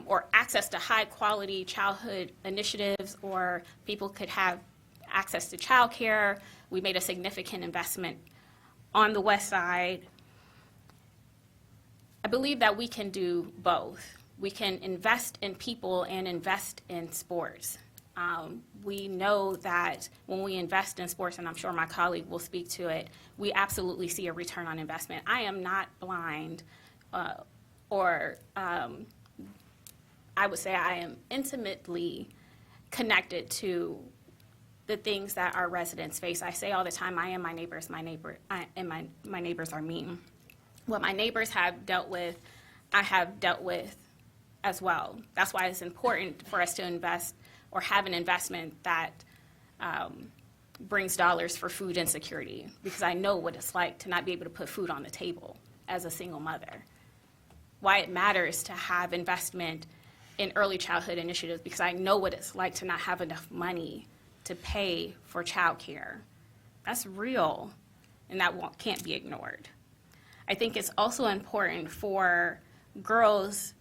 or access to high-quality childhood initiatives, or people could have access to childcare, we made a significant investment on the west side. I believe that we can do both. We can invest in people and invest in sports. We know that when we invest in sports, and I'm sure my colleague will speak to it, we absolutely see a return on investment. I am not blind, or I would say I am intimately connected to the things that our residents face. I say all the time, I am my neighbors, and my neighbors are me. What my neighbors have dealt with, I have dealt with as well. That's why it's important for us to invest or have an investment that brings dollars for food insecurity, because I know what it's like to not be able to put food on the table as a single mother. Why it matters to have investment in early childhood initiatives, because I know what it's like to not have enough money to pay for childcare. That's real, and that can't be ignored. I think it's also important for girls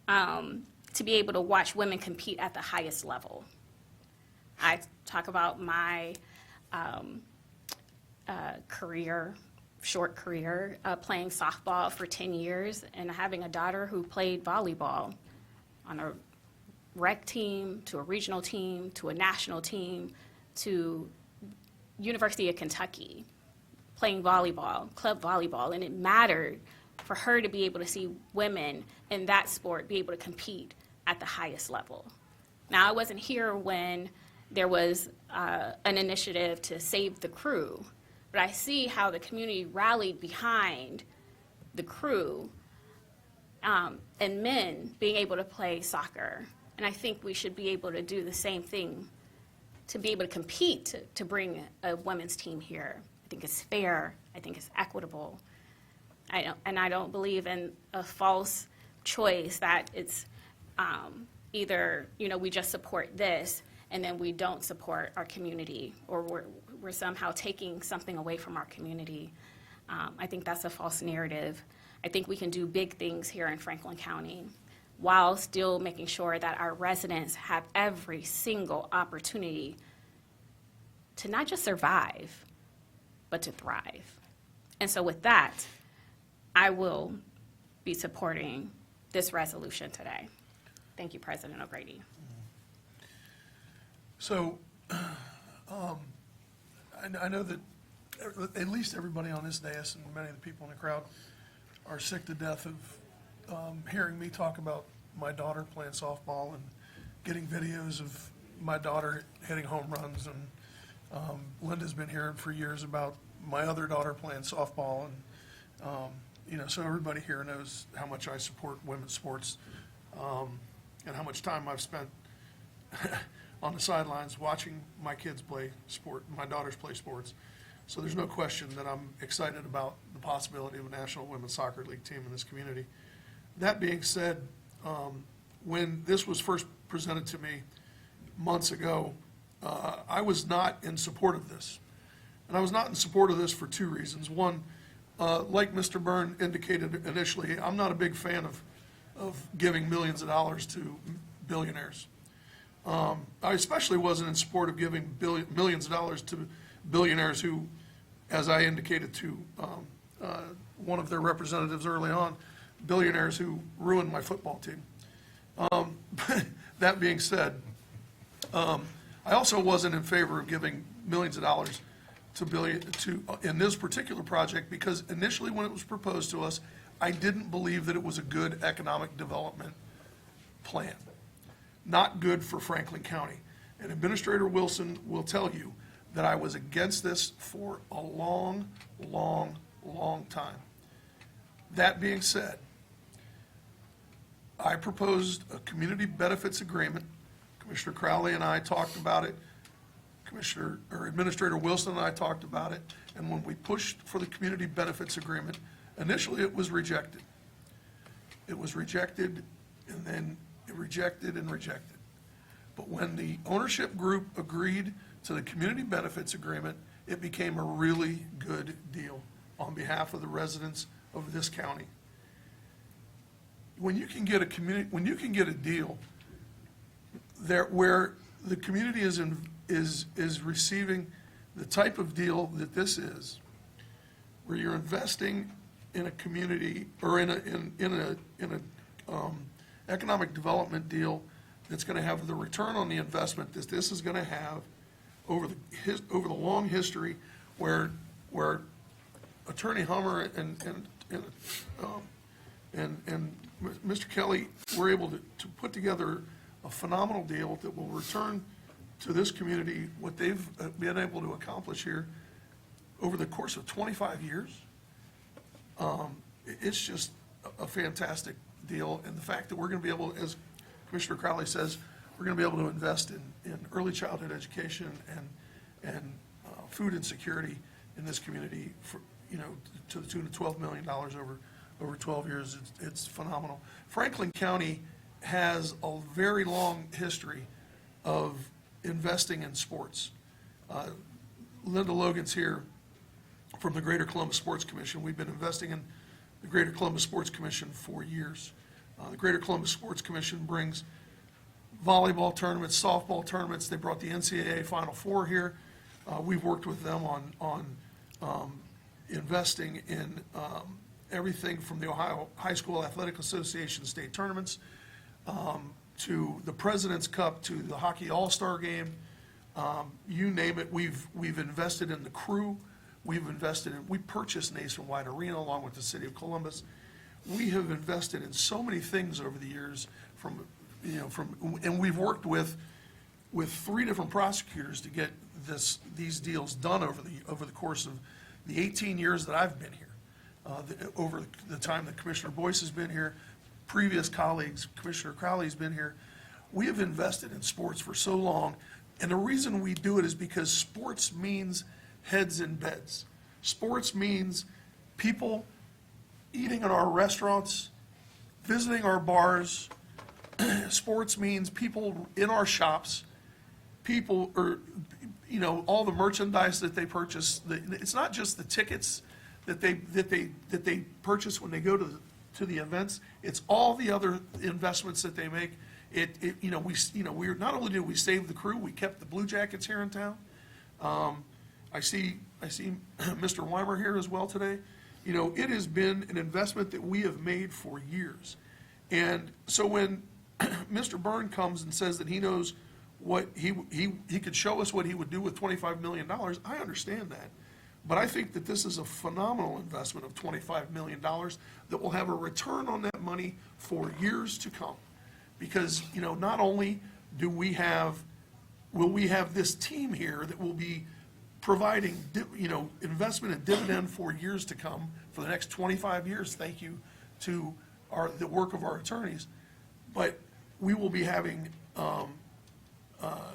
to be able to watch women compete at the highest level. I talk about my short career, playing softball for 10 years and having a daughter who played volleyball on a rec team, to a regional team, to a national team, to University of Kentucky, playing volleyball, club volleyball, and it mattered for her to be able to see women in that sport be able to compete at the highest level. Now, I wasn't here when there was an initiative to save the crew, but I see how the community rallied behind the crew and men being able to play soccer. And I think we should be able to do the same thing to be able to compete to bring a women's team here. I think it's fair. I think it's equitable. I don't believe in a false choice that it's either, we just support this and then we don't support our community, or we're somehow taking something away from our community. I think that's a false narrative. I think we can do big things here in Franklin County while still making sure that our residents have every single opportunity to not just survive, but to thrive. And so with that, I will be supporting this resolution today. Thank you, President O'Grady. So, I know that at least everybody on this dais and many of the people in the crowd are sick to death of hearing me talk about my daughter playing softball and getting videos of my daughter hitting home runs. And Linda's been hearing for years about my other daughter playing softball. And, so everybody here knows how much I support women's sports and how much time I've spent on the sidelines watching my kids play sport, my daughters play sports. So there's no question that I'm excited about the possibility of a National Women's Soccer League team in this community. That being said, when this was first presented to me months ago, I was not in support of this. And I was not in support of this for two reasons. One, like Mr. Byrne indicated initially, I'm not a big fan of giving millions of dollars to billionaires. I especially wasn't in support of giving millions of dollars to billionaires who, as I indicated to one of their representatives early on, billionaires who ruined my football team. That being said, I also wasn't in favor of giving millions of dollars in this particular project because initially when it was proposed to us, I didn't believe that it was a good economic development plan. Not good for Franklin County. And Administrator Wilson will tell you that I was against this for a long, long, long time. That being said, I proposed a community benefits agreement. Commissioner Crawley and I talked about it. Administrator Wilson and I talked about it. And when we pushed for the community benefits agreement, initially it was rejected. It was rejected, and then rejected and rejected. But when the ownership group agreed to the community benefits agreement, it became a really good deal on behalf of the residents of this county. When you can get a deal there where the community is receiving the type of deal that this is, where you're investing in a community or in a economic development deal that's going to have the return on the investment that this is going to have over the long history where Attorney Hummer and Mr. Kelly were able to put together a phenomenal deal that will return to this community what they've been able to accomplish here over the course of 25 years. It's just a fantastic deal, and the fact that we're going to be able, as Commissioner Crawley says, we're going to be able to invest in early childhood education and food insecurity in this community for, to the tune of $12 million over 12 years. It's phenomenal. Franklin County has a very long history of investing in sports. Linda Logan's here. from the Greater Columbus Sports Commission. We've been investing in the Greater Columbus Sports Commission for years. The Greater Columbus Sports Commission brings volleyball tournaments, softball tournaments. They brought the NCAA Final Four here. We've worked with them on investing in everything from the Ohio High School Athletic Association state tournaments to the President's Cup to the Hockey All-Star Game. You name it, we've invested in the crew. We purchased Nationwide Arena along with the city of Columbus. We have invested in so many things over the years and we've worked with 3 different prosecutors to get these deals done over the course of the 18 years that I've been here. Over the time that Commissioner Boyce has been here, previous colleagues, Commissioner Crawley's been here. We have invested in sports for so long, and the reason we do it is because sports means heads in beds. Sports means people eating in our restaurants, visiting our bars. Sports means people in our shops, people, or, all the merchandise that they purchase. It's not just the tickets that they purchase when they go to the events. It's all the other investments that they make. We not only did we save the crew, we kept the Blue Jackets here in town. I see Mr. Weimer here as well today. It has been an investment that we have made for years. And so when Mr. Byrne comes and says that he knows what he could show us what he would do with $25 million, I understand that. But I think that this is a phenomenal investment of $25 million that will have a return on that money for years to come. Because, not only will we have this team here that will be providing, investment and dividend for years to come, for the next 25 years, thank you to the work of our attorneys. But we will be having,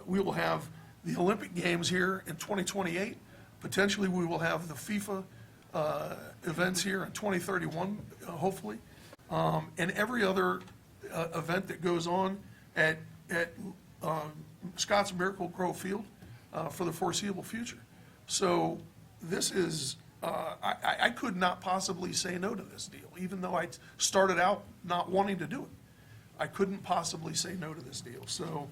we will have the Olympic Games here in 2028. Potentially, we will have the FIFA events here in 2031, hopefully, and every other event that goes on at Scott's Miracle Grove Field for the foreseeable future. So this is, I could not possibly say no to this deal, even though I started out not wanting to do it. I couldn't possibly say no to this deal. So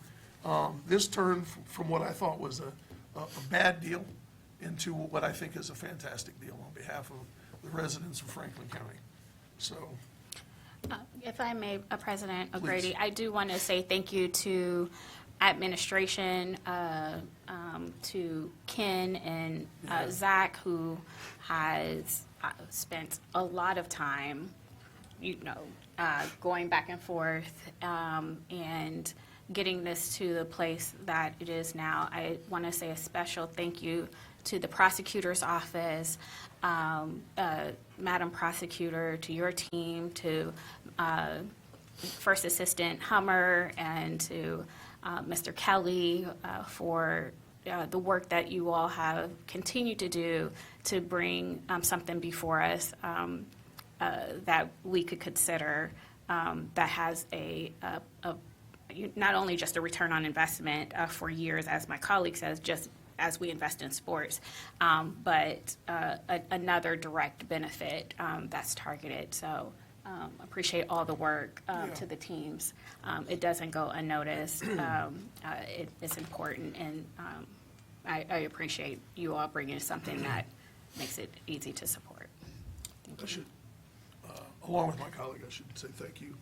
this turned from what I thought was a bad deal into what I think is a fantastic deal on behalf of the residents of Franklin County. So. If I may, President O'Grady, Please. I do want to say thank you to administration, to Ken and Zach, who has spent a lot of time, going back and forth and getting this to the place that it is now. I want to say a special thank you to the prosecutor's office, Madam Prosecutor, to your team, to First Assistant Hummer, and to Mr. Kelly for the work that you all have continued to do to bring something before us that we could consider that has not only just a return on investment for years, as my colleague says, just as we invest in sports, but another direct benefit that's targeted. So appreciate all the work to the teams. It doesn't go unnoticed. It's important, and I appreciate you all bringing something that makes it easy to support. I should, along with my colleague, I should say thank you.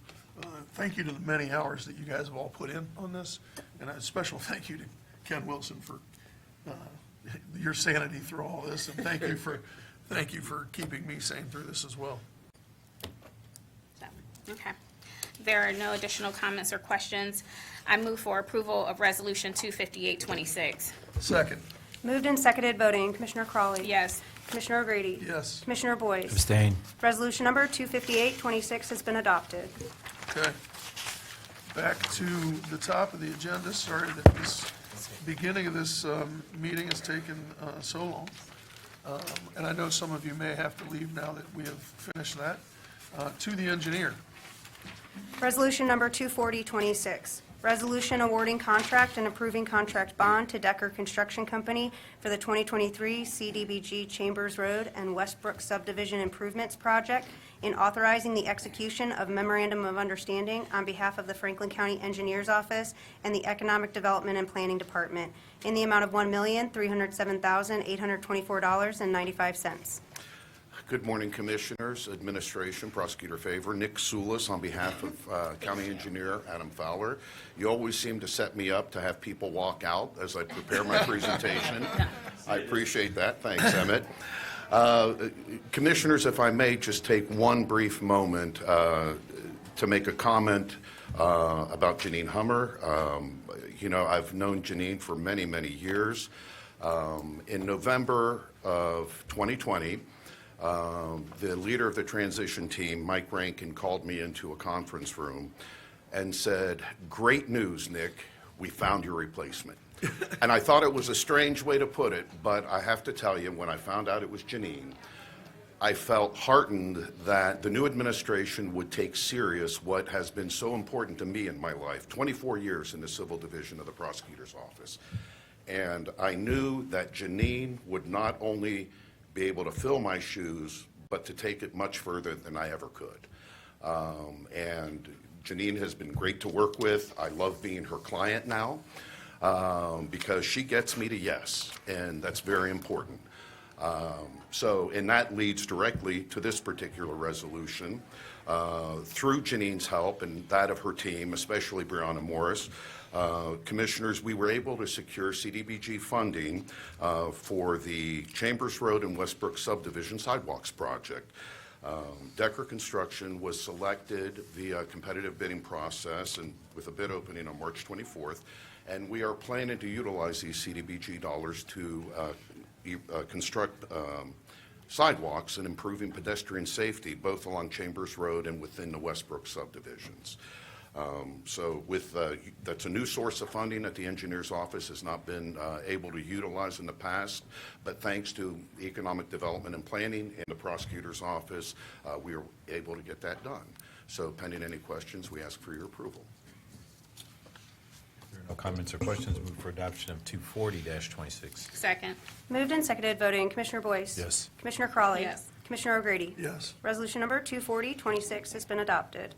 Thank you to the many hours that you guys have all put in on this, and a special thank you to Ken Wilson for your sanity through all this, and thank you for keeping me sane through this as well. Okay. There are no additional comments or questions. I move for approval of Resolution 25826. Second. Moved and seconded voting. Commissioner Crawley. Yes. Commissioner O'Grady. Yes. Commissioner Boyce. Abstain. Resolution number 25826 has been adopted. Okay. Back to the top of the agenda. Sorry that this beginning of this meeting has taken so long. And I know some of you may have to leave now that we have finished that. To the engineer. Resolution number 24026. Resolution awarding contract and approving contract bond to Decker Construction Company for the 2023 CDBG Chambers Road and Westbrook Subdivision Improvements Project, and authorizing the execution of Memorandum of Understanding on behalf of the Franklin County Engineers Office and the Economic Development and Planning Department in the amount of $1,307,824.95. Good morning, Commissioners, Administration, Prosecutor Favor. Nick Soulis on behalf of County Engineer Adam Fowler. You always seem to set me up to have people walk out as I prepare my presentation. I appreciate that. Thanks, Emmett. Commissioners, if I may just take one brief moment to make a comment about Jeanine Hummer. I've known Jeanine for many, many years. In November of 2020, the leader of the transition team, Mike Rankin, called me into a conference room and said, "Great news, Nick, we found your replacement." And I thought it was a strange way to put it, but I have to tell you, when I found out it was Jeanine, I felt heartened that the new administration would take serious what has been so important to me in my life, 24 years in the Civil Division of the Prosecutor's Office. And I knew that Jeanine would not only be able to fill my shoes, but to take it much further than I ever could. And Jeanine has been great to work with. I love being her client now because she gets me to yes, and that's very important. And that leads directly to this particular resolution. Through Jeanine's help and that of her team, especially Brianna Morris, Commissioners, we were able to secure CDBG funding for the Chambers Road and Westbrook Subdivision Sidewalks project. Decker Construction was selected via competitive bidding process and with a bid opening on March 24th, and we are planning to utilize these CDBG dollars to construct sidewalks and improving pedestrian safety both along Chambers Road and within the Westbrook subdivisions. That's a new source of funding that the engineer's office has not been able to utilize in the past, but thanks to economic development and planning in the prosecutor's office, we are able to get that done. So pending any questions, we ask for your approval. If there are no comments or questions, move for adoption of 240-26. Second. Moved and seconded, voting Commissioner Boyce. Yes. Commissioner Crawley. Yes. Commissioner O'Grady. Yes. Resolution number 240-26 has been adopted.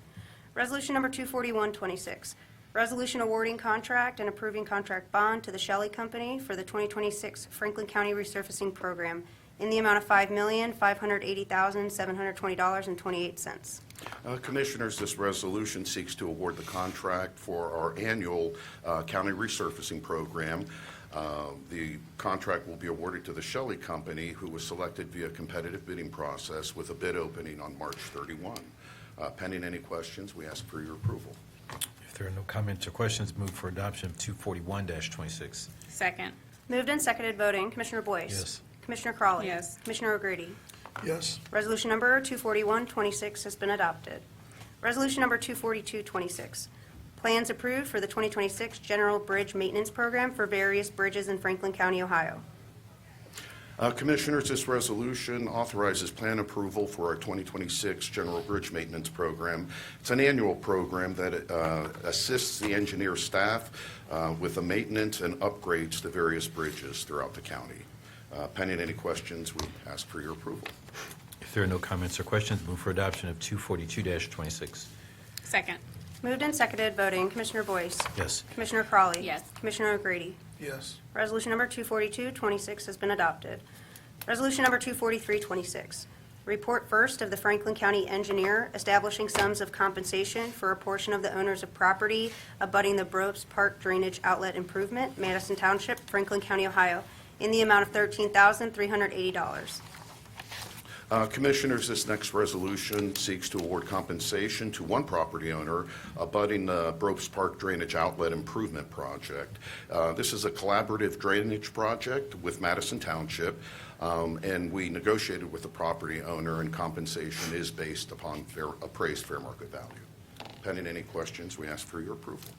Resolution number 241-26, resolution awarding contract and approving contract bond to the Shelley Company for the 2026 Franklin County Resurfacing Program in the amount of $5,580,720.28. Commissioners, this resolution seeks to award the contract for our annual county resurfacing program. The contract will be awarded to the Shelley Company, who was selected via competitive bidding process with a bid opening on March 31. Pending any questions, we ask for your approval. If there are no comments or questions, move for adoption of 241-26. Second. Moved and seconded, voting Commissioner Boyce. Yes. Commissioner Crawley. Yes. Commissioner O'Grady. Yes. Resolution number 241-26 has been adopted. Resolution number 242-26, plans approved for the 2026 General Bridge Maintenance Program for various bridges in Franklin County, Ohio. Commissioners, this resolution authorizes plan approval for our 2026 General Bridge Maintenance Program. It's an annual program that assists the engineer staff with the maintenance and upgrades to various bridges throughout the county. Pending any questions, we ask for your approval. If there are no comments or questions, move for adoption of 242-26. Second. Moved and seconded, voting Commissioner Boyce. Yes. Commissioner Crawley. Yes. Commissioner O'Grady. Yes. Resolution number 242-26 has been adopted. Resolution number 243-26, report first of the Franklin County Engineer establishing sums of compensation for a portion of the owners of property abutting the Brobst Park Drainage Outlet Improvement, Madison Township, Franklin County, Ohio, in the amount of $13,380. Commissioners, this next resolution seeks to award compensation to one property owner abutting the Brobst Park Drainage Outlet Improvement Project. This is a collaborative drainage project with Madison Township, and we negotiated with the property owner, and compensation is based upon appraised fair market value. Pending any questions, we ask for your approval.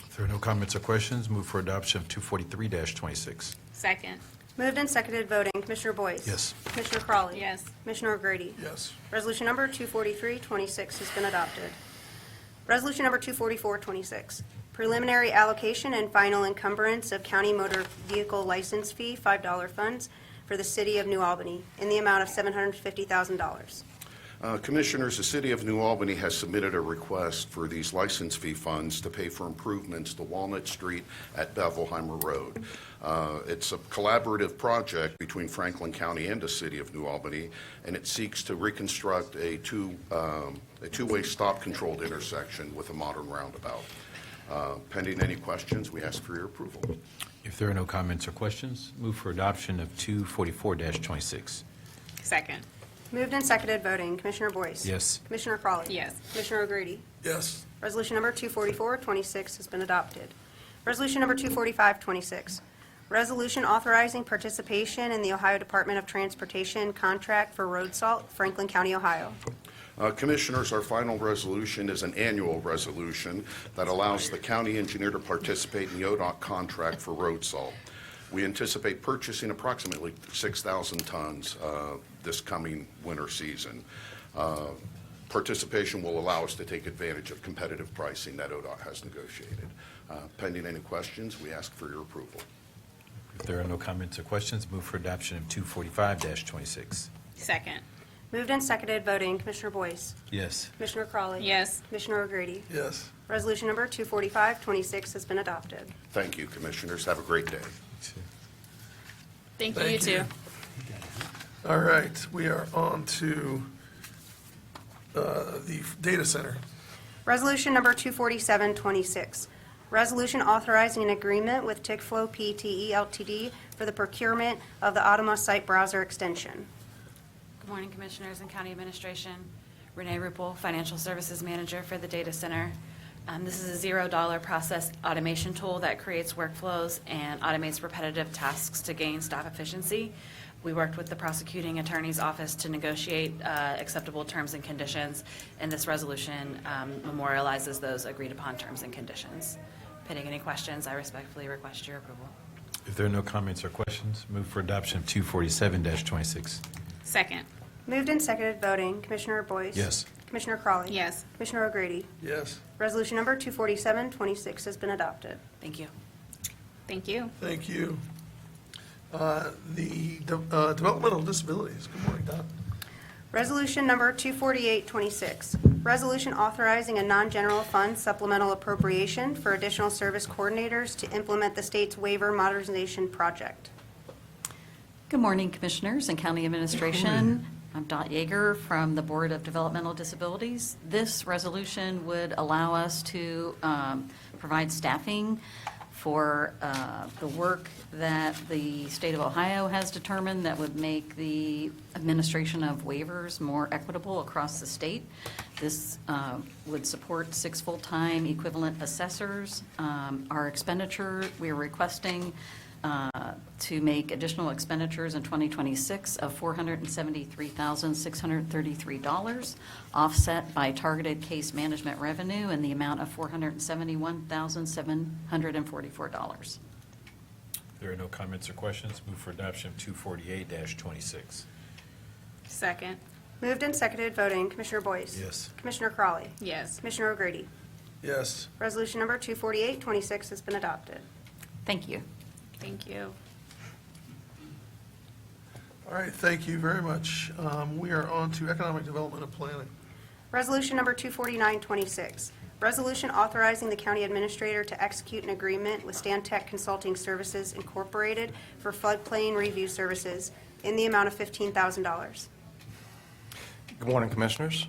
If there are no comments or questions, move for adoption of 243-26. Second. Moved and seconded, voting Commissioner Boyce. Yes. Commissioner Crawley. Yes. Commissioner O'Grady. Yes. Resolution number 243-26 has been adopted. Resolution number 24426, preliminary allocation and final encumbrance of county motor vehicle license fee, $5 funds for the city of New Albany in the amount of $750,000. Commissioners, the City of New Albany has submitted a request for these license fee funds to pay for improvements to Walnut Street at Bevelheimer Road. It's a collaborative project between Franklin County and the City of New Albany, and it seeks to reconstruct a two-way stop-controlled intersection with a modern roundabout. Pending any questions, we ask for your approval. If there are no comments or questions, move for adoption of 244-26. Second. Moved and seconded, voting. Commissioner Boyce? Yes. Commissioner Crawley? Yes. Commissioner O'Grady? Yes. Resolution number 24426 has been adopted. Resolution number 24526, resolution authorizing participation in the Ohio Department of Transportation contract for road salt, Franklin County, Ohio. Commissioners, our final resolution is an annual resolution that allows the county engineer to participate in the ODOT contract for road salt. We anticipate purchasing approximately 6,000 tons this coming winter season. Participation will allow us to take advantage of competitive pricing that ODOT has negotiated. Pending any questions, we ask for your approval. If there are no comments or questions, move for adoption of 245-26. Second. Moved and seconded, voting. Commissioner Boyce? Yes. Commissioner Crawley? Yes. Commissioner O'Grady? Yes. Resolution number 24526 has been adopted. Thank you, Commissioners. Have a great day. Thank you, Thank you you. too. All right, we are on to the data center. Resolution number 24726, resolution authorizing an agreement with Tickflow PTE Ltd. for the procurement of the Automa site browser extension. Good morning, Commissioners and County Administration. Renee Rupel, Financial Services Manager for the data center. This is a $0 process automation tool that creates workflows and automates repetitive tasks to gain staff efficiency. We worked with the prosecuting attorney's office to negotiate acceptable terms and conditions, and this resolution memorializes those agreed-upon terms and conditions. Pending any questions, I respectfully request your approval. If there are no comments or questions, move for adoption of 247-26. Second. Moved and seconded, voting. Commissioner Boyce? Yes. Commissioner Crawley? Yes. Commissioner O'Grady? Yes. Resolution number 24726 has been adopted. Thank you. Thank you. Thank you. The Developmental Disabilities. Good morning, Don. Resolution number 24826, resolution authorizing a non-general fund supplemental appropriation for additional service coordinators to implement the state's waiver modernization project. Good morning, Commissioners and County Administration. I'm Dot Yeager from the Board of Developmental Disabilities. This resolution would allow us to provide staffing for the work that the state of Ohio has determined that would make the administration of waivers more equitable across the state. This would support 6 full-time equivalent assessors. Our expenditure, we are requesting to make additional expenditures in 2026 of $473,633, offset by targeted case management revenue in the amount of $471,744. There are no comments or questions, move for adoption of 248-26. Second. Moved and seconded, voting. Commissioner Boyce? Yes. Commissioner Crawley? Yes. Commissioner O'Grady? Yes. Resolution number 24826 has been adopted. Thank you. Thank you. All right, thank you very much. We are on to Economic Development and Planning. Resolution number 24926, resolution authorizing the county administrator to execute an agreement with Stantec Consulting Services Incorporated for floodplain review services in the amount of $15,000. Good morning, Commissioners.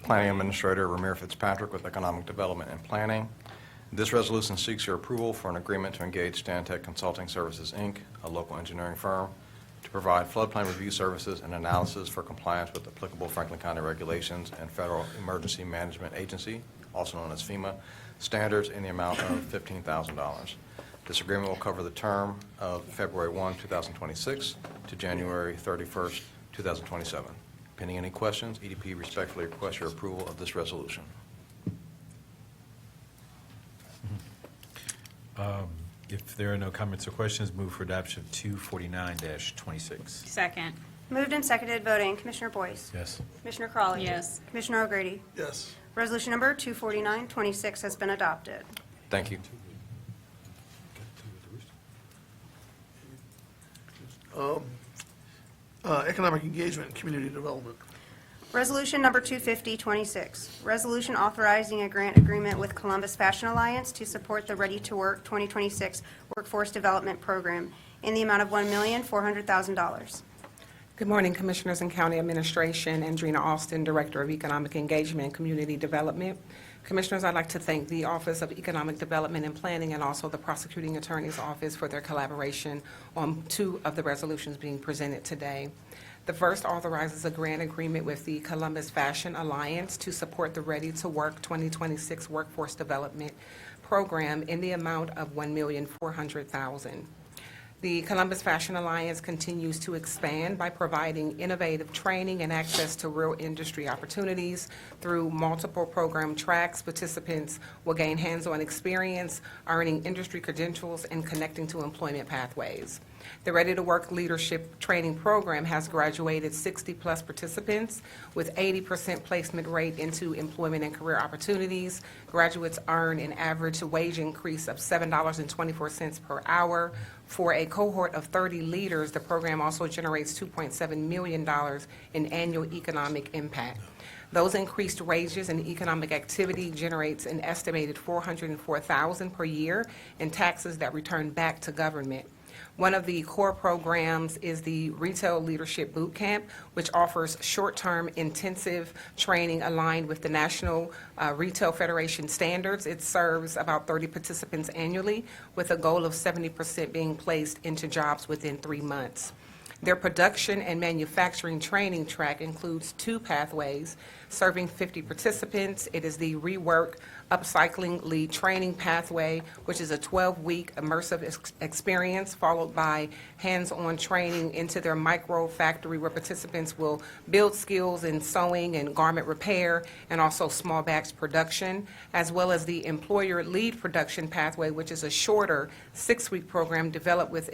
Planning Administrator Ramir Fitzpatrick with Economic Development and Planning. This resolution seeks your approval for an agreement to engage Stantec Consulting Services, Inc., a local engineering firm, to provide floodplain review services and analysis for compliance with applicable Franklin County regulations and Federal Emergency Management Agency, also known as FEMA, standards in the amount of $15,000. This agreement will cover the term of February 1, 2026 to January 31st, 2027. Pending any questions, EDP respectfully requests your approval of this resolution. If there are no comments or questions, move for adoption of 249-26. Second. Moved and seconded, voting. Commissioner Boyce? Yes. Commissioner Crawley? Yes. Commissioner O'Grady? Yes. Resolution number 24926 has been adopted. Thank you. Economic Engagement and Community Development. Resolution number 25026, resolution authorizing a grant agreement with Columbus Fashion Alliance to support the Ready to Work 2026 Workforce Development Program in the amount of $1,400,000. Good morning, Commissioners and County Administration. Andrina Austin, Director of Economic Engagement and Community Development. Commissioners, I'd like to thank the Office of Economic Development and Planning and also the Prosecuting Attorney's Office for their collaboration on two of the resolutions being presented today. The first authorizes a grant agreement with the Columbus Fashion Alliance to support the Ready to Work 2026 Workforce Development Program in the amount of $1,400,000. The Columbus Fashion Alliance continues to expand by providing innovative training and access to real industry opportunities through multiple program tracks. Participants will gain hands-on experience, earning industry credentials, and connecting to employment pathways. The Ready to Work Leadership Training Program has graduated 60-plus participants with 80% placement rate into employment and career opportunities. Graduates earn an average wage increase of $7.24 per hour. For a cohort of 30 leaders, the program also generates $2.7 million in annual economic impact. Those increased wages and economic activity generates an estimated $404,000 per year in taxes that return back to government. One of the core programs is the Retail Leadership Boot Camp, which offers short-term intensive training aligned with the National Retail Federation standards. It serves about 30 participants annually with a goal of 70% being placed into jobs within 3 months. Their production and manufacturing training track includes 2 pathways serving 50 participants. It is the Rework Upcycling Lead Training Pathway, which is a 12-week immersive experience followed by hands-on training into their micro factory where participants will build skills in sewing and garment repair and also small batch production, as well as the Employer Lead Production Pathway, which is a shorter 6-week program developed with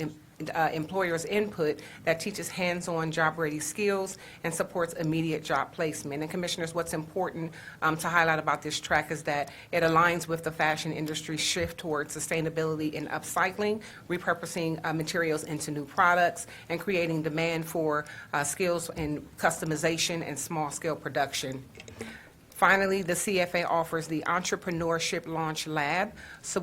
employers' input that teaches hands-on job-ready skills and supports immediate job placement. And Commissioners, what's important to highlight about this track is that it aligns with the fashion industry's shift towards sustainability and upcycling, repurposing materials into new products, and creating demand for skills in customization and small-scale production. Finally, the CFA offers the Entrepreneurship Launch Lab,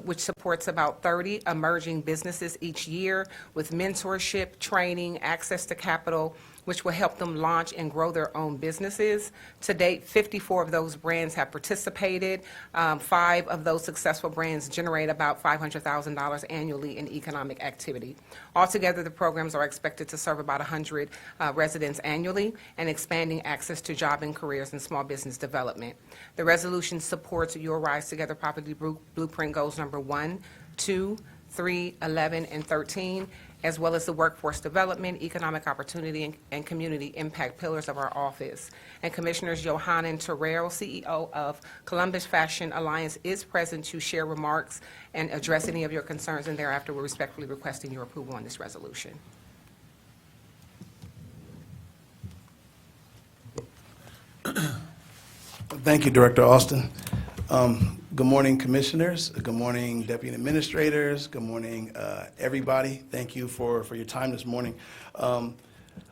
which supports about 30 emerging businesses each year with mentorship, training, access to capital, which will help them launch and grow their own businesses. To date, 54 of those brands have participated. 5 of those successful brands generate about $500,000 annually in economic activity. Altogether, the programs are expected to serve about 100 residents annually and expanding access to job and careers and small business development. The resolution supports your Rise Together Property Blueprint Goals number 1, 2, 3, 11, and 13, as well as the workforce development, economic opportunity, and community impact pillars of our office. And Commissioners, Johannan Terrell, CEO of Columbus Fashion Alliance, is present to share remarks and address any of your concerns, and thereafter we're respectfully requesting your approval on this resolution. Thank you, Director Austin. Good morning, Commissioners. Good morning, Deputy Administrators. Good morning, everybody. Thank you for your time this morning. I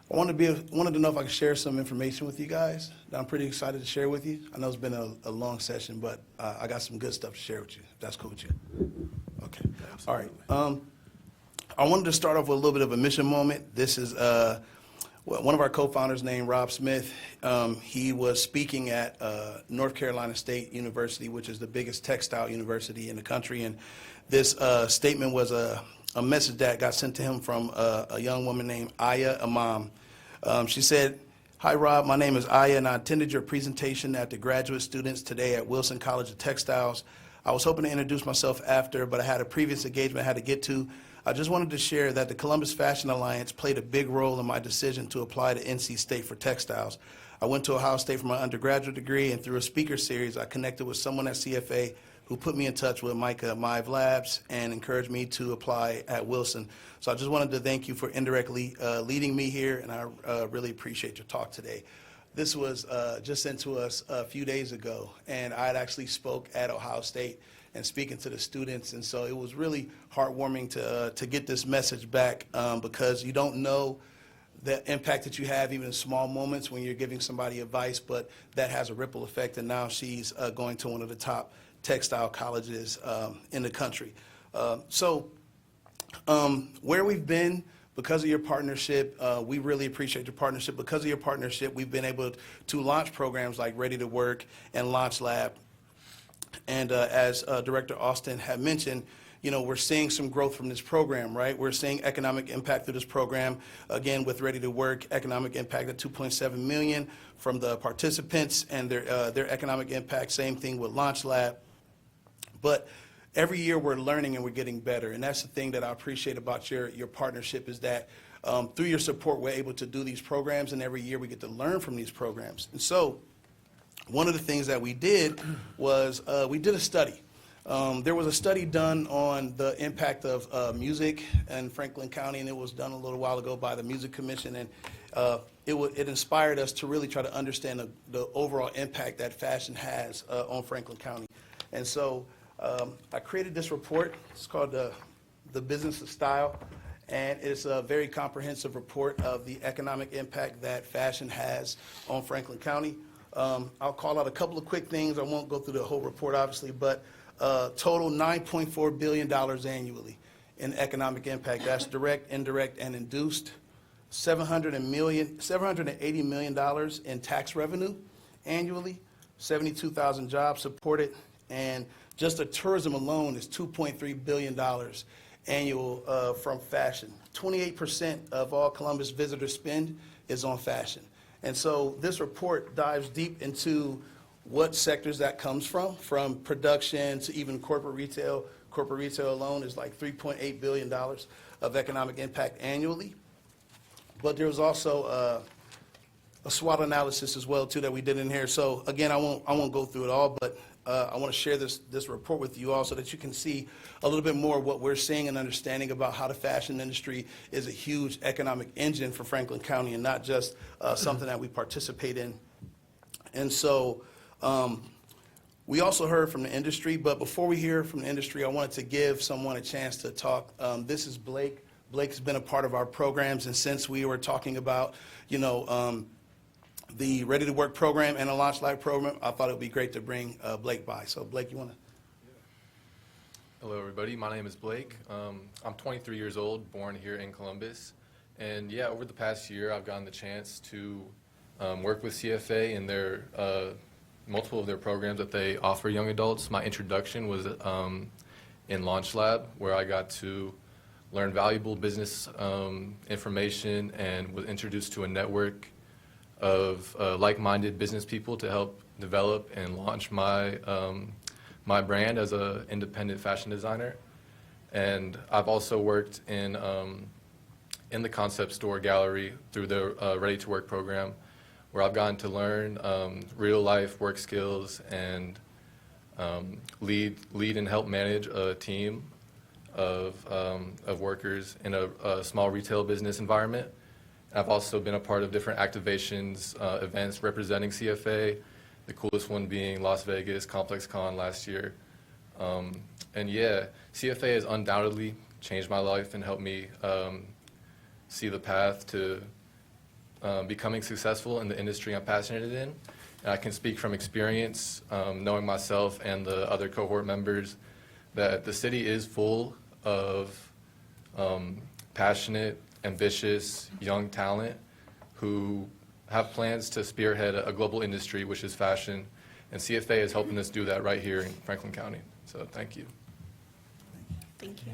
wanted to know if I could share some information with you guys that I'm pretty excited to share with you. I know it's been a long session, but I got some good stuff to share with you, if that's cool with you. Okay. All right. I wanted to start off with a little bit of a mission moment. This is one of our co-founders named Rob Smith. He was speaking at North Carolina State University, which is the biggest textile university in the country. And this statement was a message that got sent to him from a young woman named Aya Imam. She said, "Hi, Rob. My name is Aya, and I attended your presentation at the graduate students today at Wilson College of Textiles. I was hoping to introduce myself after, but I had a previous engagement I had to get to. I just wanted to share that the Columbus Fashion Alliance played a big role in my decision to apply to NC State for textiles. I went to Ohio State for my undergraduate degree, and through a speaker series, I connected with someone at CFA who put me in touch with Micah at Mive Labs and encouraged me to apply at Wilson. So I just wanted to thank you for indirectly leading me here, and I really appreciate your talk today. This was just sent to us a few days ago, and I had actually spoke at Ohio State and speaking to the students, and so it was really heartwarming to get this message back because you don't know the impact that you have even in small moments when you're giving somebody advice, but that has a ripple effect, and now she's going to one of the top textile colleges in the country. Where we've been, because of your partnership, we really appreciate your partnership. Because of your partnership, we've been able to launch programs like Ready to Work and Launch Lab. And as Director Austin had mentioned, we're seeing some growth from this program, right? We're seeing economic impact through this program. Again, with Ready to Work, economic impact of $2.7 million from the participants and their economic impact. Same thing with Launch Lab. But every year we're learning and we're getting better. And that's the thing that I appreciate about your partnership is that through your support, we're able to do these programs, and every year we get to learn from these programs. And so one of the things that we did was we did a study. There was a study done on the impact of music in Franklin County, and it was done a little while ago by the Music Commission, and it inspired us to really try to understand the overall impact that fashion has on Franklin County. And so I created this report. It's called The Business of Style, and it's a very comprehensive report of the economic impact that fashion has on Franklin County. I'll call out a couple of quick things. I won't go through the whole report, obviously, but total $9.4 billion annually in economic impact. That's direct, indirect, and induced. $780 million in tax revenue annually, 72,000 jobs supported, and just the tourism alone is $2.3 billion annual from fashion. 28% of all Columbus visitor spend is on fashion. And so this report dives deep into what sectors that comes from production to even corporate retail. Corporate retail alone is like $3.8 billion of economic impact annually. But there was also a SWOT analysis as well, too, that we did in here. So again, I won't go through it all, but I want to share this report with you all so that you can see a little bit more of what we're seeing and understanding about how the fashion industry is a huge economic engine for Franklin County and not just something that we participate in. And so we also heard from the industry, but before we hear from the industry, I wanted to give someone a chance to talk. This is Blake. Blake's been a part of our programs, and since we were talking about, the Ready to Work program and a Launch Lab program, I thought it would be great to bring Blake by. So Blake, you want to? Hello, everybody. My name is Blake. I'm 23 years old, born here in Columbus. And yeah, over the past year, I've gotten the chance to work with CFA in their multiple of their programs that they offer young adults. My introduction was in Launch Lab, where I got to learn valuable business information and was introduced to a network of like-minded business people to help develop and launch my my brand as an independent fashion designer. And I've also worked in the concept store gallery through the Ready to Work program, where I've gotten to learn real-life work skills and lead and help manage a team of workers in a small retail business environment. I've also been a part of different activations, events representing CFA, the coolest one being Las Vegas Complex Con last year. And yeah, CFA has undoubtedly changed my life and helped me see the path to becoming successful in the industry I'm passionate in. And I can speak from experience, knowing myself and the other cohort members, that the city is full of passionate, ambitious, young talent who have plans to spearhead a global industry, which is fashion, and CFA is helping us do that right here in Franklin County. So thank you. Thank you.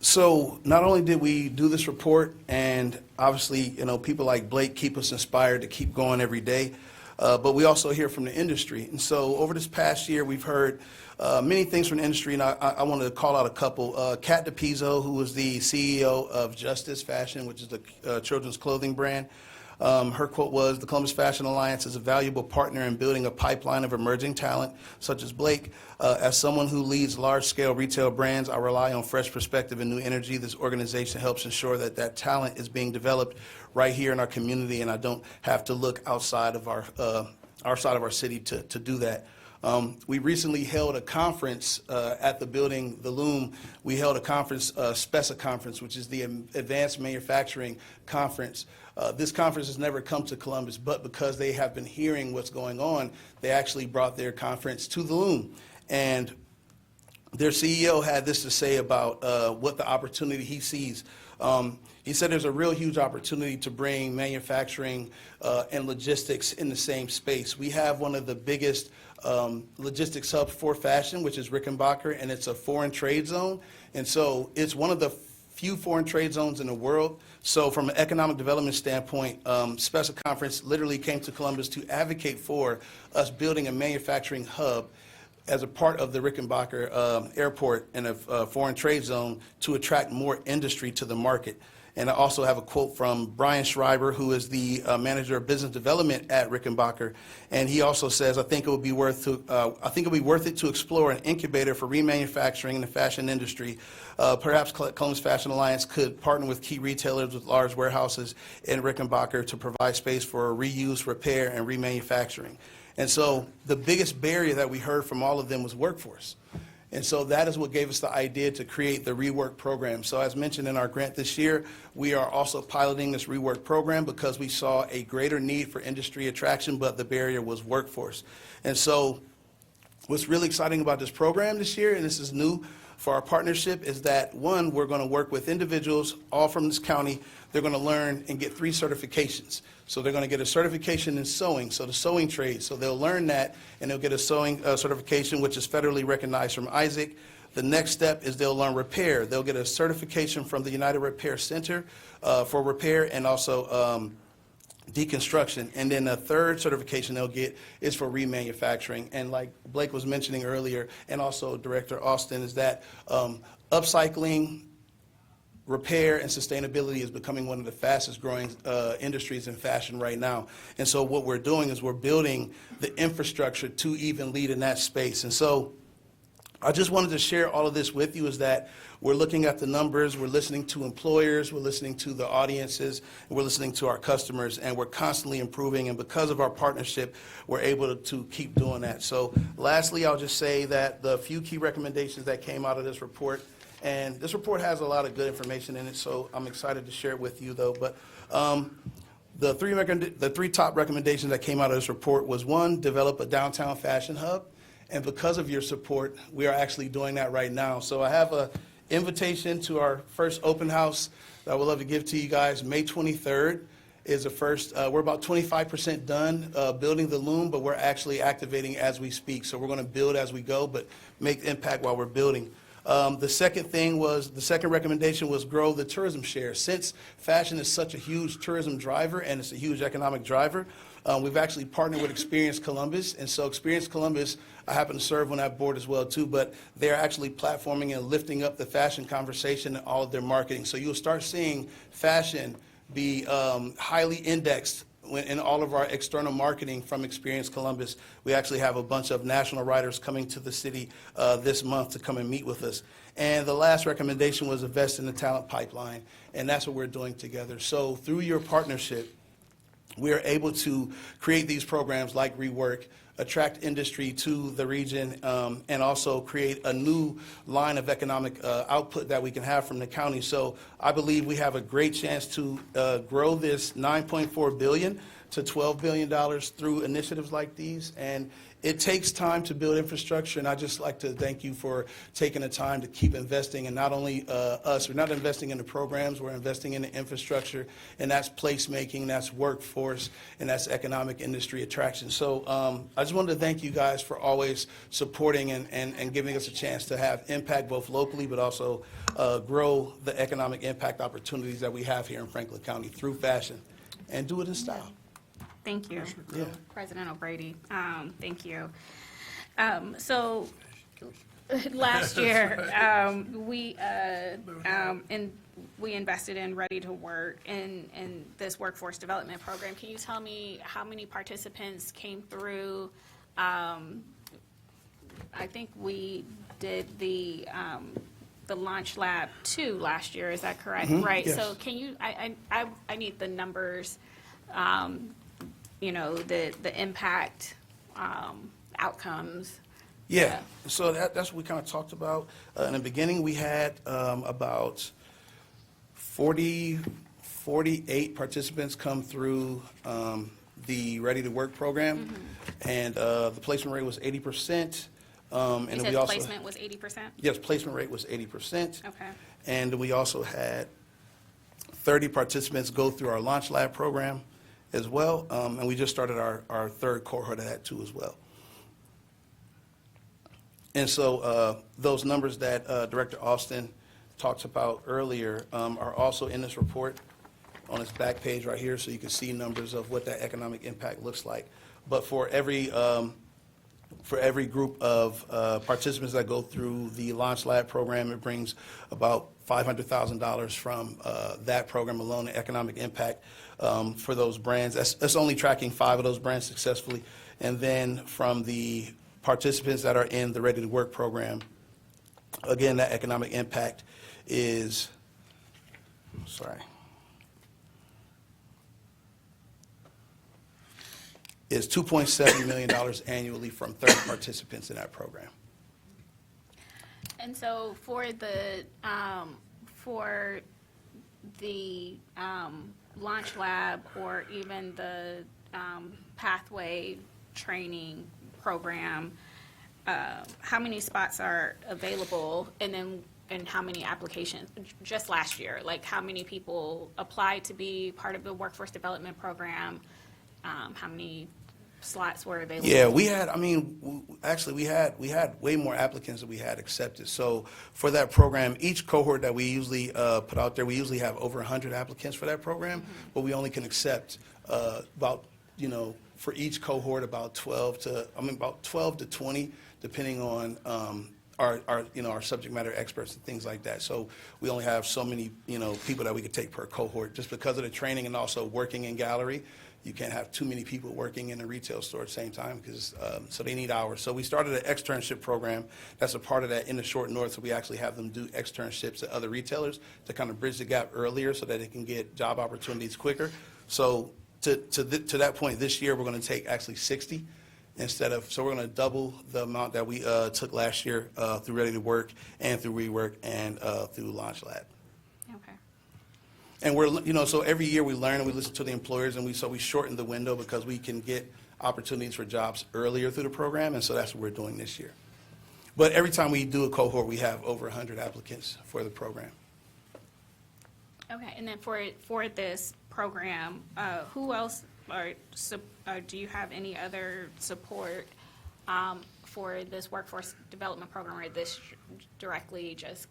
So not only did we do this report, and obviously, people like Blake keep us inspired to keep going every day, but we also hear from the industry. And so over this past year, we've heard many things from the industry, and I wanted to call out a couple. Kat DePizzo, who was the CEO of Justice Fashion, which is the children's clothing brand, Her quote was, "The Columbus Fashion Alliance is a valuable partner in building a pipeline of emerging talent, such as Blake. As someone who leads large-scale retail brands, I rely on fresh perspective and new energy. This organization helps ensure that that talent is being developed right here in our community, and I don't have to look outside of our city to do that." We recently held a conference at the building, the Loom. We held a conference, SPESA conference, which is the Advanced Manufacturing Conference. This conference has never come to Columbus, but because they have been hearing what's going on, they actually brought their conference to the Loom. And their CEO had this to say about what the opportunity he sees. He said there's a real huge opportunity to bring manufacturing and logistics in the same space. We have one of the biggest logistics hubs for fashion, which is Rickenbacker, and it's a foreign trade zone. And so it's one of the few foreign trade zones in the world. So from an economic development standpoint, SPESA Conference literally came to Columbus to advocate for us building a manufacturing hub as a part of the Rickenbacker airport and a foreign trade zone to attract more industry to the market. And I also have a quote from Brian Schreiber, who is the manager of business development at Rickenbacker, and he also says, I think it would be worth it to explore an incubator for remanufacturing in the fashion industry. Perhaps Columbus Fashion Alliance could partner with key retailers with large warehouses in Rickenbacker to provide space for reuse, repair, and remanufacturing. And so the biggest barrier that we heard from all of them was workforce. And so that is what gave us the idea to create the Rework program. So as mentioned in our grant this year, we are also piloting this Rework program because we saw a greater need for industry attraction, but the barrier was workforce. And so what's really exciting about this program this year, and this is new for our partnership, is that, one, we're going to work with individuals all from this county. They're going to learn and get 3 certifications. So they're going to get a certification in sewing, so the sewing trade. So they'll learn that, and they'll get a sewing certification, which is federally recognized from Isaac. The next step is they'll learn repair. They'll get a certification from the United Repair Center for repair and also deconstruction. And then the third certification they'll get is for remanufacturing. And like Blake was mentioning earlier, and also Director Austin, is that upcycling, repair, and sustainability is becoming one of the fastest growing industries in fashion right now. And so what we're doing is we're building the infrastructure to even lead in that space. And so I just wanted to share all of this with you, is that we're looking at the numbers, we're listening to employers, we're listening to the audiences, and we're listening to our customers, and we're constantly improving. And because of our partnership, we're able to keep doing that. So lastly, I'll just say that the few key recommendations that came out of this report, and this report has a lot of good information in it, so I'm excited to share it with you, though. But the three top recommendations that came out of this report was, one, develop a downtown fashion hub. And because of your support, we are actually doing that right now. So I have an invitation to our first open house that I would love to give to you guys. May 23rd is the first. We're about 25% done building the Loom, but we're actually activating as we speak. So we're going to build as we go, but make impact while we're building. The second recommendation was grow the tourism share. Since fashion is such a huge tourism driver and it's a huge economic driver, we've actually partnered with Experience Columbus. And so Experience Columbus, I happen to serve on that board as well too, but they're actually platforming and lifting up the fashion conversation in all of their marketing. So you'll start seeing fashion be highly indexed in all of our external marketing from Experience Columbus. We actually have a bunch of national writers coming to the city this month to come and meet with us. And the last recommendation was invest in the talent pipeline, and that's what we're doing together. So through your partnership, we are able to create these programs like Rework, attract industry to the region, and also create a new line of economic output that we can have from the county. So I believe we have a great chance to grow this $9.4 billion to $12 billion through initiatives like these. And it takes time to build infrastructure, and I'd just like to thank you for taking the time to keep investing. And not only us, we're not investing in the programs, we're investing in the infrastructure, and that's placemaking, that's workforce, and that's economic industry attraction. So I just wanted to thank you guys for always supporting and giving us a chance to have impact both locally, but also grow the economic impact opportunities that we have here in Franklin County through fashion, and do it in style. Thank you, Yeah. President O'Grady. Thank you. So last year, we we invested in Ready to Work in this workforce development program. Can you tell me how many participants came through? I think we did the Launch Lab 2 last year, is that correct? Right, yes. so can you, I need the numbers, you know, the impact, outcomes. Yeah, so that's what we kind of talked about. In the beginning, we had about 48 participants come through the Ready to Work program, and the placement rate was 80%. And You we said also, placement was 80%? yes, placement rate was 80%. Okay. And we also had 30 participants go through our Launch Lab program as well, and we just started our third cohort of that too as well. And so those numbers that Director Austin talked about earlier are also in this report on its back page right here, so you can see numbers of what that economic impact looks like. But for every group of participants that go through the Launch Lab program, it brings about $500,000 from that program alone, the economic impact for those brands. That's only tracking 5 of those brands successfully. And then from the participants that are in the Ready to Work program, again, that economic impact is, is $2.7 million annually from 30 participants in that program. And so for the Launch Lab or even the Pathway training program, how many spots are available, and how many applications just last year? Like, how many people applied to be part of the workforce development program? How many slots were available? Yeah, we had, actually, we had way more applicants than we had accepted. So for that program, each cohort that we usually put out there, we usually have over 100 applicants for that program, but we only can accept about, for each cohort, about 12 to 20, depending on our subject matter experts and things like that. So we only have so many, people that we could take per cohort, just because of the training and also working in gallery. You can't have too many people working in a retail store at the same time, because so they need hours. So we started an externship program that's a part of that in the short north. So we actually have them do externships at other retailers to kind of bridge the gap earlier, so that they can get job opportunities quicker. So to that point, this year we're going to take actually 60 so we're going to double the amount that we took last year through Ready to Work and through Rework and through Launch Lab. Okay. And we're, so every year we learn and we listen to the employers, and we shorten the window because we can get opportunities for jobs earlier through the program, and so that's what we're doing this year. But every time we do a cohort, we have over 100 applicants for the program. Okay, and then for this program, who else, do you have any other support for this workforce development program, or this directly just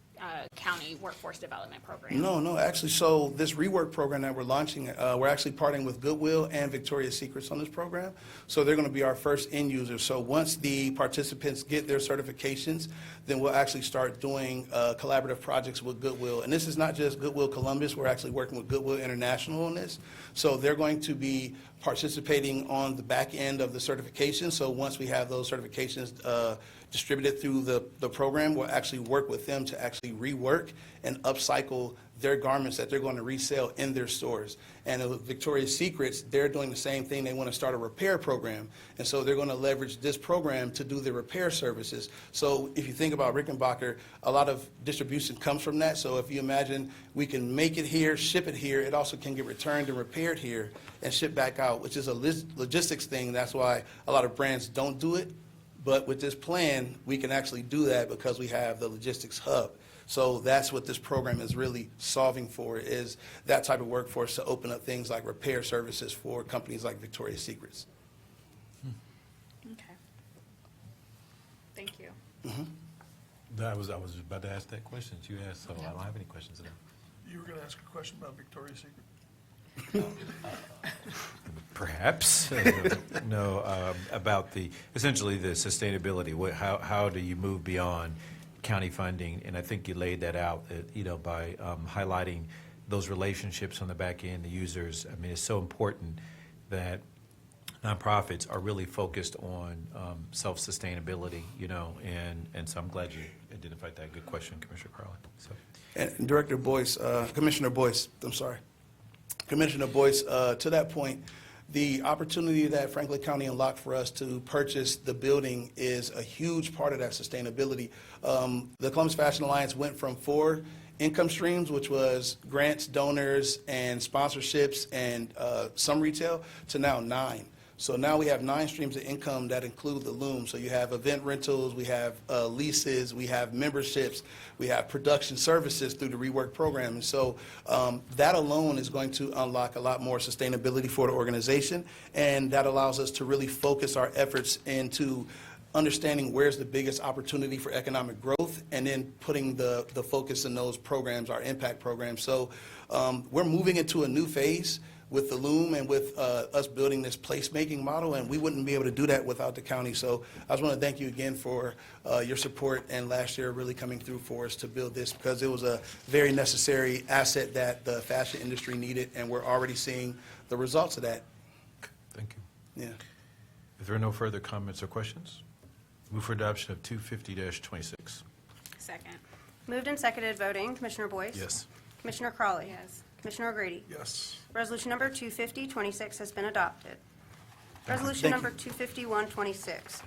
county workforce development program? No, actually, so this rework program that we're launching, we're actually partnering with Goodwill and Victoria's Secrets on this program. So they're going to be our first end users. So once the participants get their certifications, then we'll actually start doing collaborative projects with Goodwill. And this is not just Goodwill Columbus, we're actually working with Goodwill International on this. So they're going to be participating on the back end of the certification. So once we have those certifications distributed through the program, we'll actually work with them to actually rework and upcycle their garments that they're going to resell in their stores. And with Victoria's Secrets, they're doing the same thing. They want to start a repair program. And so they're going to leverage this program to do the repair services. So if you think about Rickenbacker, a lot of distribution comes from that. So if you imagine we can make it here, ship it here, it also can get returned and repaired here and shipped back out, which is a logistics thing. That's why a lot of brands don't do it. But with this plan, we can actually do that because we have the logistics hub. So that's what this program is really solving for, is that type of workforce to open up things like repair services for companies like Victoria's Secrets. Okay. Thank you. I was about to ask that question that you asked, so I don't have any questions now. You were going to ask a question about Victoria's Secret? Perhaps. No, about essentially the sustainability. How do you move beyond county funding, and I think you laid that out, by highlighting those relationships on the back end, the users. I mean, it's so important that nonprofits are really focused on self-sustainability, and so I'm glad you identified that. Good question, Commissioner Crawley. So. And Director Boyce, Commissioner Boyce, I'm sorry. Commissioner Boyce, to that point, the opportunity that Franklin County unlocked for us to purchase the building is a huge part of that sustainability. The Columbus Fashion Alliance went from 4 income streams, which was grants, donors, and sponsorships, and some retail, to now 9. So now we have 9 streams of income that include the loom. So you have event rentals, we have leases, we have memberships, we have production services through the Rework program. And so that alone is going to unlock a lot more sustainability for the organization, and that allows us to really focus our efforts into understanding where's the biggest opportunity for economic growth, and then putting the focus in those programs, our impact programs. So we're moving into a new phase with the loom and with us building this placemaking model, and we wouldn't be able to do that without the county. So I just want to thank you again for your support, and last year really coming through for us to build this, because it was a very necessary asset that the fashion industry needed, and we're already seeing the results of that. Thank you. Yeah. If there are no further comments or questions, move for adoption of 250-26. Second. Moved and seconded, voting. Commissioner Boyce? Yes. Commissioner Crawley? Yes. Commissioner O'Grady? Yes. Resolution number 250-26 has been adopted. Resolution number 251-26.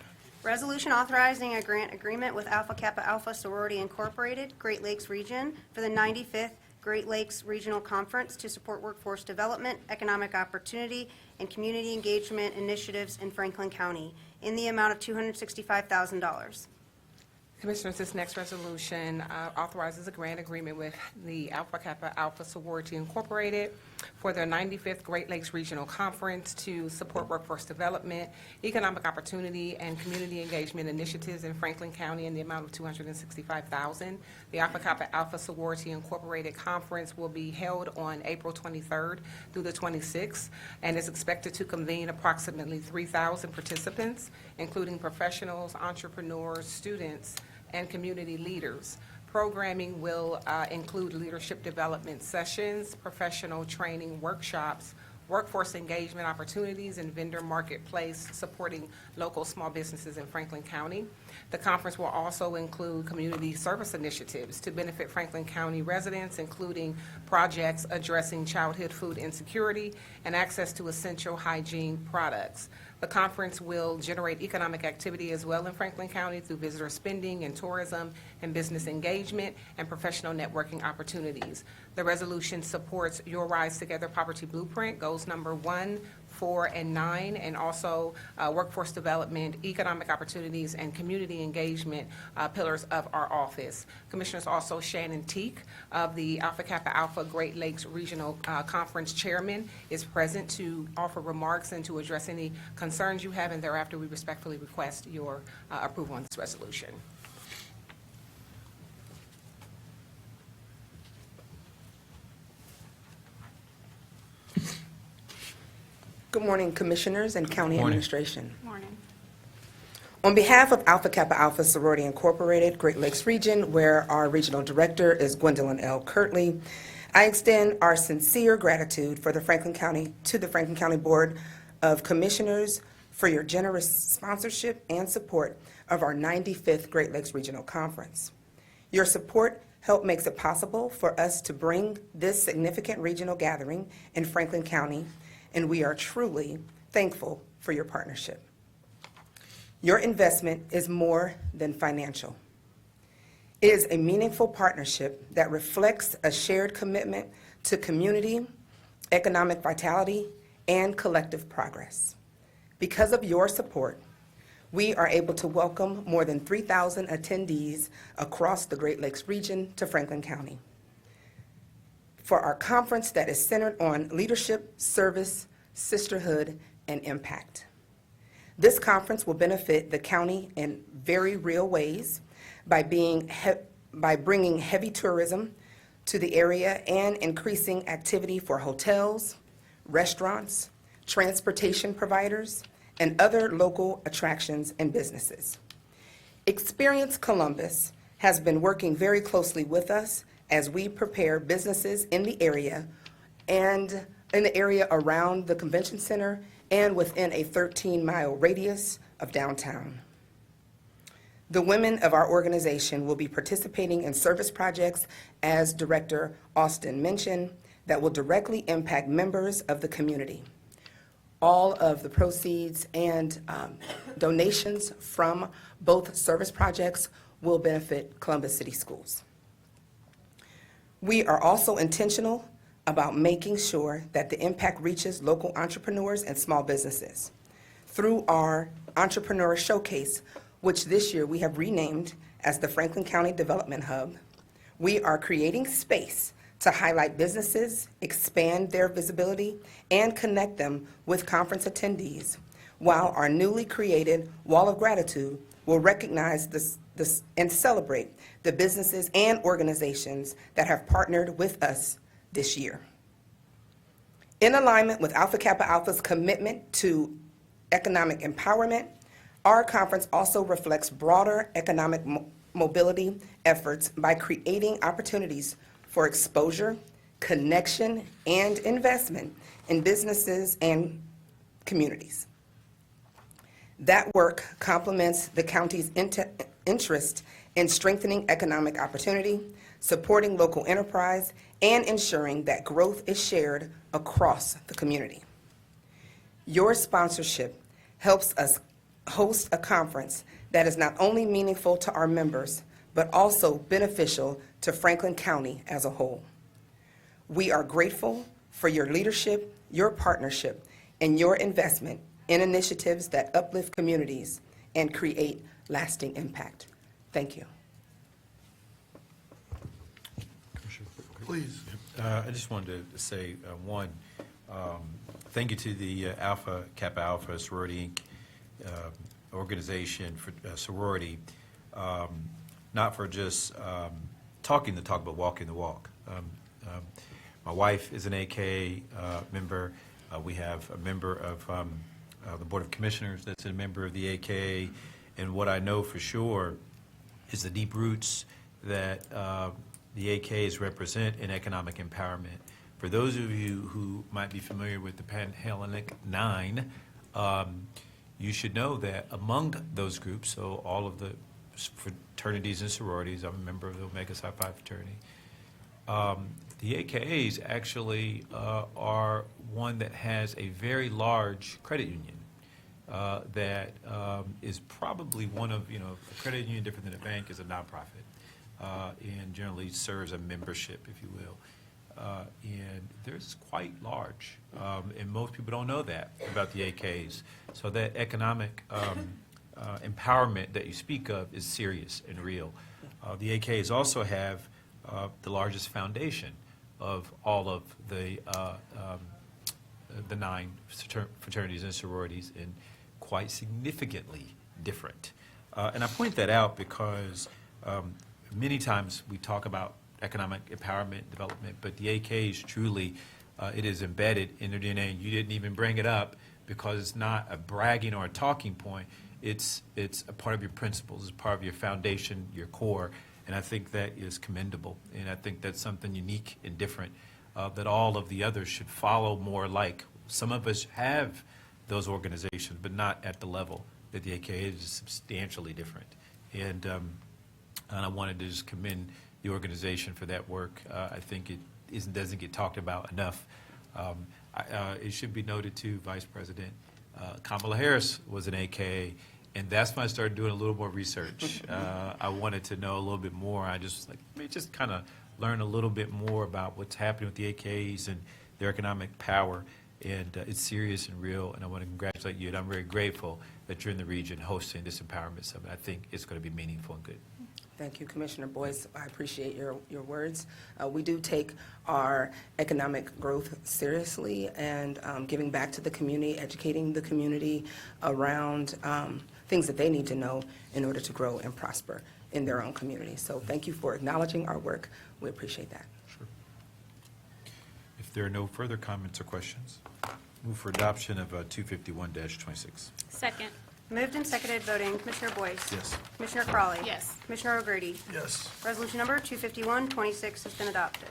Resolution authorizing a grant agreement with Alpha Kappa Alpha Sorority Incorporated, Great Lakes Region, for the 95th Great Lakes Regional Conference to support workforce development, economic opportunity, and community engagement initiatives in Franklin County in the amount of $265,000. Commissioners, this next resolution authorizes a grant agreement with the Alpha Kappa Alpha Sorority Incorporated for their 95th Great Lakes Regional Conference to support workforce development, economic opportunity, and community engagement initiatives in Franklin County in the amount of $265,000. The Alpha Kappa Alpha Sorority Incorporated Conference will be held on April 23rd through the 26th, and is expected to convene approximately 3,000 participants, including professionals, entrepreneurs, students, and community leaders. Programming will include leadership development sessions, professional training workshops, workforce engagement opportunities, and vendor marketplace supporting local small businesses in Franklin County. The conference will also include community service initiatives to benefit Franklin County residents, including projects addressing childhood food insecurity and access to essential hygiene products. The conference will generate economic activity as well in Franklin County through visitor spending and tourism and business engagement and professional networking opportunities. The resolution supports Your Rise Together Poverty Blueprint, goals number 1, 4, and 9, and also workforce development, economic opportunities, and community engagement pillars of our office. Commissioners, also Shannon Teague of the Alpha Kappa Alpha Great Lakes Regional Conference Chairman is present to offer remarks and to address any concerns you have, and thereafter we respectfully request your approval on this resolution. Good morning, Commissioners and County Morning. Administration. Morning. On behalf of Alpha Kappa Alpha Sorority Incorporated, Great Lakes Region, where our Regional Director is Gwendolyn L. Kirtley, I extend our sincere gratitude to the Franklin County Board of Commissioners for your generous sponsorship and support of our 95th Great Lakes Regional Conference. Your support makes it possible for us to bring this significant regional gathering in Franklin County, and we are truly thankful for your partnership. Your investment is more than financial. It is a meaningful partnership that reflects a shared commitment to community, economic vitality, and collective progress. Because of your support, we are able to welcome more than 3,000 attendees across the Great Lakes region to Franklin County for our conference that is centered on leadership, service, sisterhood, and impact. This conference will benefit the county in very real ways by bringing heavy tourism to the area and increasing activity for hotels, restaurants, transportation providers, and other local attractions and businesses. Experience Columbus has been working very closely with us as we prepare businesses in the area and in the area around the convention center and within a 13-mile radius of downtown. The women of our organization will be participating in service projects, as Director Austin mentioned, that will directly impact members of the community. All of the proceeds and donations from both service projects will benefit Columbus City Schools. We are also intentional about making sure that the impact reaches local entrepreneurs and small businesses. Through our Entrepreneur Showcase, which this year we have renamed as the Franklin County Development Hub, we are creating space to highlight businesses, expand their visibility, and connect them with conference attendees, while our newly created Wall of Gratitude will recognize this and celebrate the businesses and organizations that have partnered with us this year. In alignment with Alpha Kappa Alpha's commitment to economic empowerment, our conference also reflects broader economic mobility efforts by creating opportunities for exposure, connection, and investment in businesses and communities. That work complements the county's interest in strengthening economic opportunity, supporting local enterprise, and ensuring that growth is shared across the community. Your sponsorship helps us host a conference that is not only meaningful to our members, but also beneficial to Franklin County as a whole. We are grateful for your leadership, your partnership, and your investment in initiatives that uplift communities and create lasting impact. Thank you. Please. I just wanted to say, one, thank you to the Alpha Kappa Alpha Sorority Inc. Organization for sorority, not for just talking the talk, but walking the walk. My wife is an AK member. We have a member of the Board of Commissioners that's a member of the AK. And what I know for sure is the deep roots that the AKs represent in economic empowerment. For those of you who might be familiar with the Panhellenic Nine, you should know that among those groups, so all of the fraternities and sororities, I'm a member of the Omega Psi Phi fraternity, the AKAs actually are one that has a very large credit union that is probably one of, a credit union different than a bank is a nonprofit and generally serves a membership, if you will. And theirs is quite large, and most people don't know that about the AKs. So that economic empowerment that you speak of is serious and real. The AKs also have the largest foundation of all of the 9 fraternities and sororities, and quite significantly different. And I point that out because many times we talk about economic empowerment, development, but the AKs truly, it is embedded in their DNA. You didn't even bring it up because it's not a bragging or a talking point. It's a part of your principles, it's part of your foundation, your core, and I think that is commendable. And I think that's something unique and different that all of the others should follow more like. Some of us have those organizations, but not at the level that the AK is substantially different. And I wanted to just commend the organization for that work. I think it doesn't get talked about enough. It should be noted too, Vice President, Kamala Harris was an AK, and that's when I started doing a little more research. I wanted to know a little bit more. I just was like, let me just kind of learn a little bit more about what's happening with the AKs and their economic power. And it's serious and real, and I want to congratulate you, and I'm very grateful that you're in the region hosting this empowerment summit. I think it's going to be meaningful and good. Thank you, Commissioner Boyce. I appreciate your words. We do take our economic growth seriously, and giving back to the community, educating the community around things that they need to know in order to grow and prosper in their own community. So thank you for acknowledging our work. We appreciate that. Sure. If there are no further comments or questions, move for adoption of 251-26. Second. Moved and seconded voting, Commissioner Boyce. Yes. Commissioner Crawley. Yes. Commissioner O'Grady. Yes. Resolution number 25126 has been adopted.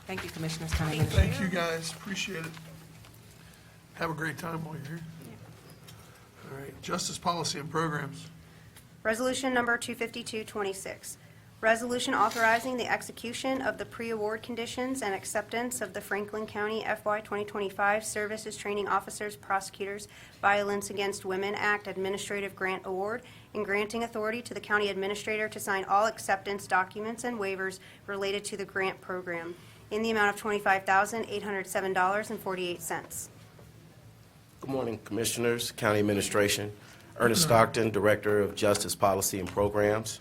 Thank you, Commissioners, County Thank you, guys. Appreciate it. Have a great time while you're here. All right. Justice Policy and Programs. Resolution number 25226. Resolution authorizing the execution of the pre-award conditions and acceptance of the Franklin County FY 2025 Services Training Officers Prosecutors Violence Against Women Act Administrative Grant Award and granting authority to the county administrator to sign all acceptance documents and waivers related to the grant program in the amount of $25,807.48. Good morning, Commissioners, County Administration. Ernest Stockton, Director of Justice Policy and Programs.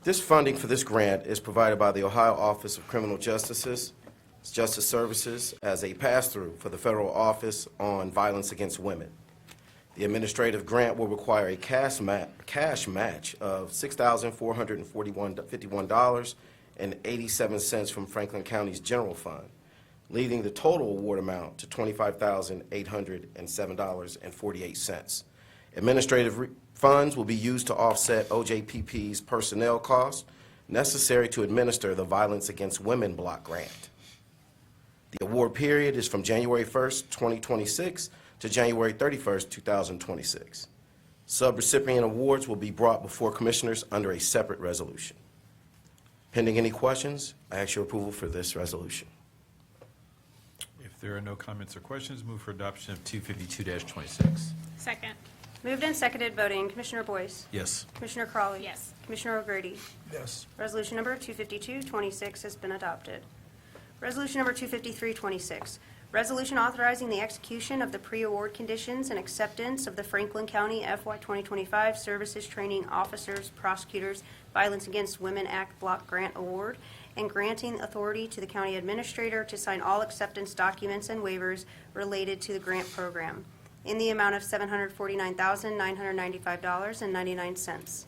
This funding for this grant is provided by the Ohio Office of Criminal Justice Services as a pass-through for the Federal Office on Violence Against Women. The administrative grant will require a cash match of $6,451.87 from Franklin County's general fund, leading the total award amount to $25,807.48. Administrative funds will be used to offset OJPP's personnel costs necessary to administer the Violence Against Women block grant. The award period is from January 1st, 2026 to January 31st, 2026. Subrecipient awards will be brought before Commissioners under a separate resolution. Pending any questions, I ask your approval for this resolution. If there are no comments or questions, move for adoption of 252-26. Second. Moved and seconded voting, Commissioner Boyce. Yes. Commissioner Crawley. Yes. Commissioner O'Grady. Yes. Resolution number 25226 has been adopted. Resolution number 25326, resolution authorizing the execution of the pre-award conditions and acceptance of the Franklin County FY 2025 Services Training Officers Prosecutors Violence Against Women Act Block Grant Award and granting authority to the county administrator to sign all acceptance documents and waivers related to the grant program in the amount of $749,995.99.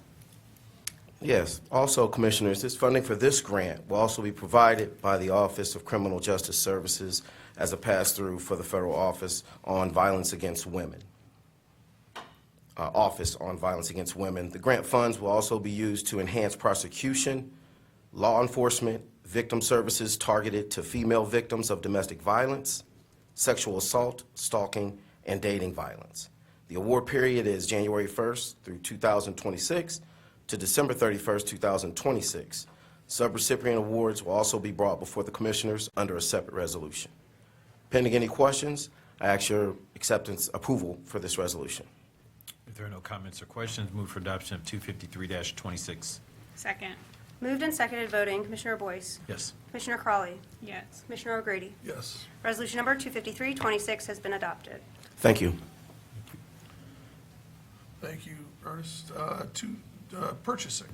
Yes. Also, Commissioners, this funding for this grant will also be provided by the Office of Criminal Justice Services as a pass-through for the Federal Office on Violence Against Women. Office on Violence Against Women. The grant funds will also be used to enhance prosecution, law enforcement, victim services targeted to female victims of domestic violence, sexual assault, stalking, and dating violence. The award period is January 1st through 2026 to December 31st, 2026. Subrecipient awards will also be brought before the Commissioners under a separate resolution. Pending any questions, I ask your approval for this resolution. If there are no comments or questions, move for adoption of 253-26. Second. Moved and seconded voting, Commissioner Boyce. Yes. Commissioner Crawley. Yes. Commissioner O'Grady. Yes. Resolution number 25326 has been adopted. Thank you. Thank you, Ernest. Purchasing.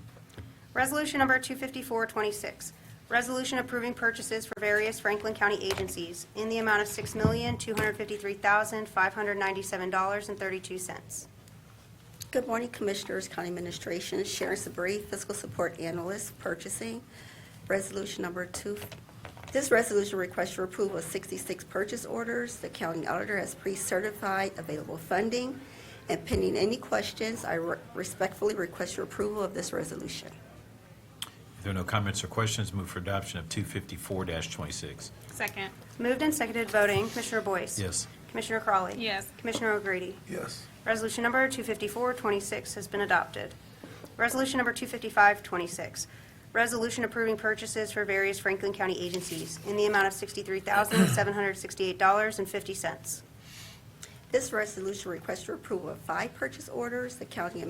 Resolution number 25426, resolution approving purchases for various Franklin County agencies in the amount of $6,253,597.32. Good morning, Commissioners, County Administration. Sharon Sabri, Fiscal Support Analyst, Purchasing. Resolution number 2. This resolution requests your approval of 66 purchase orders. The County Auditor has pre-certified available funding. And pending any questions, I respectfully request your approval of this resolution. If there are no comments or questions, move for adoption of 254-26. Second. Moved and seconded voting, Commissioner Boyce. Yes. Commissioner Crawley. Yes. Commissioner O'Grady. Yes. Resolution number 25426 has been adopted. Resolution number 25526, resolution approving purchases for various Franklin County agencies in the amount of $63,768.50. This resolution requests your approval of 5 purchase orders. The County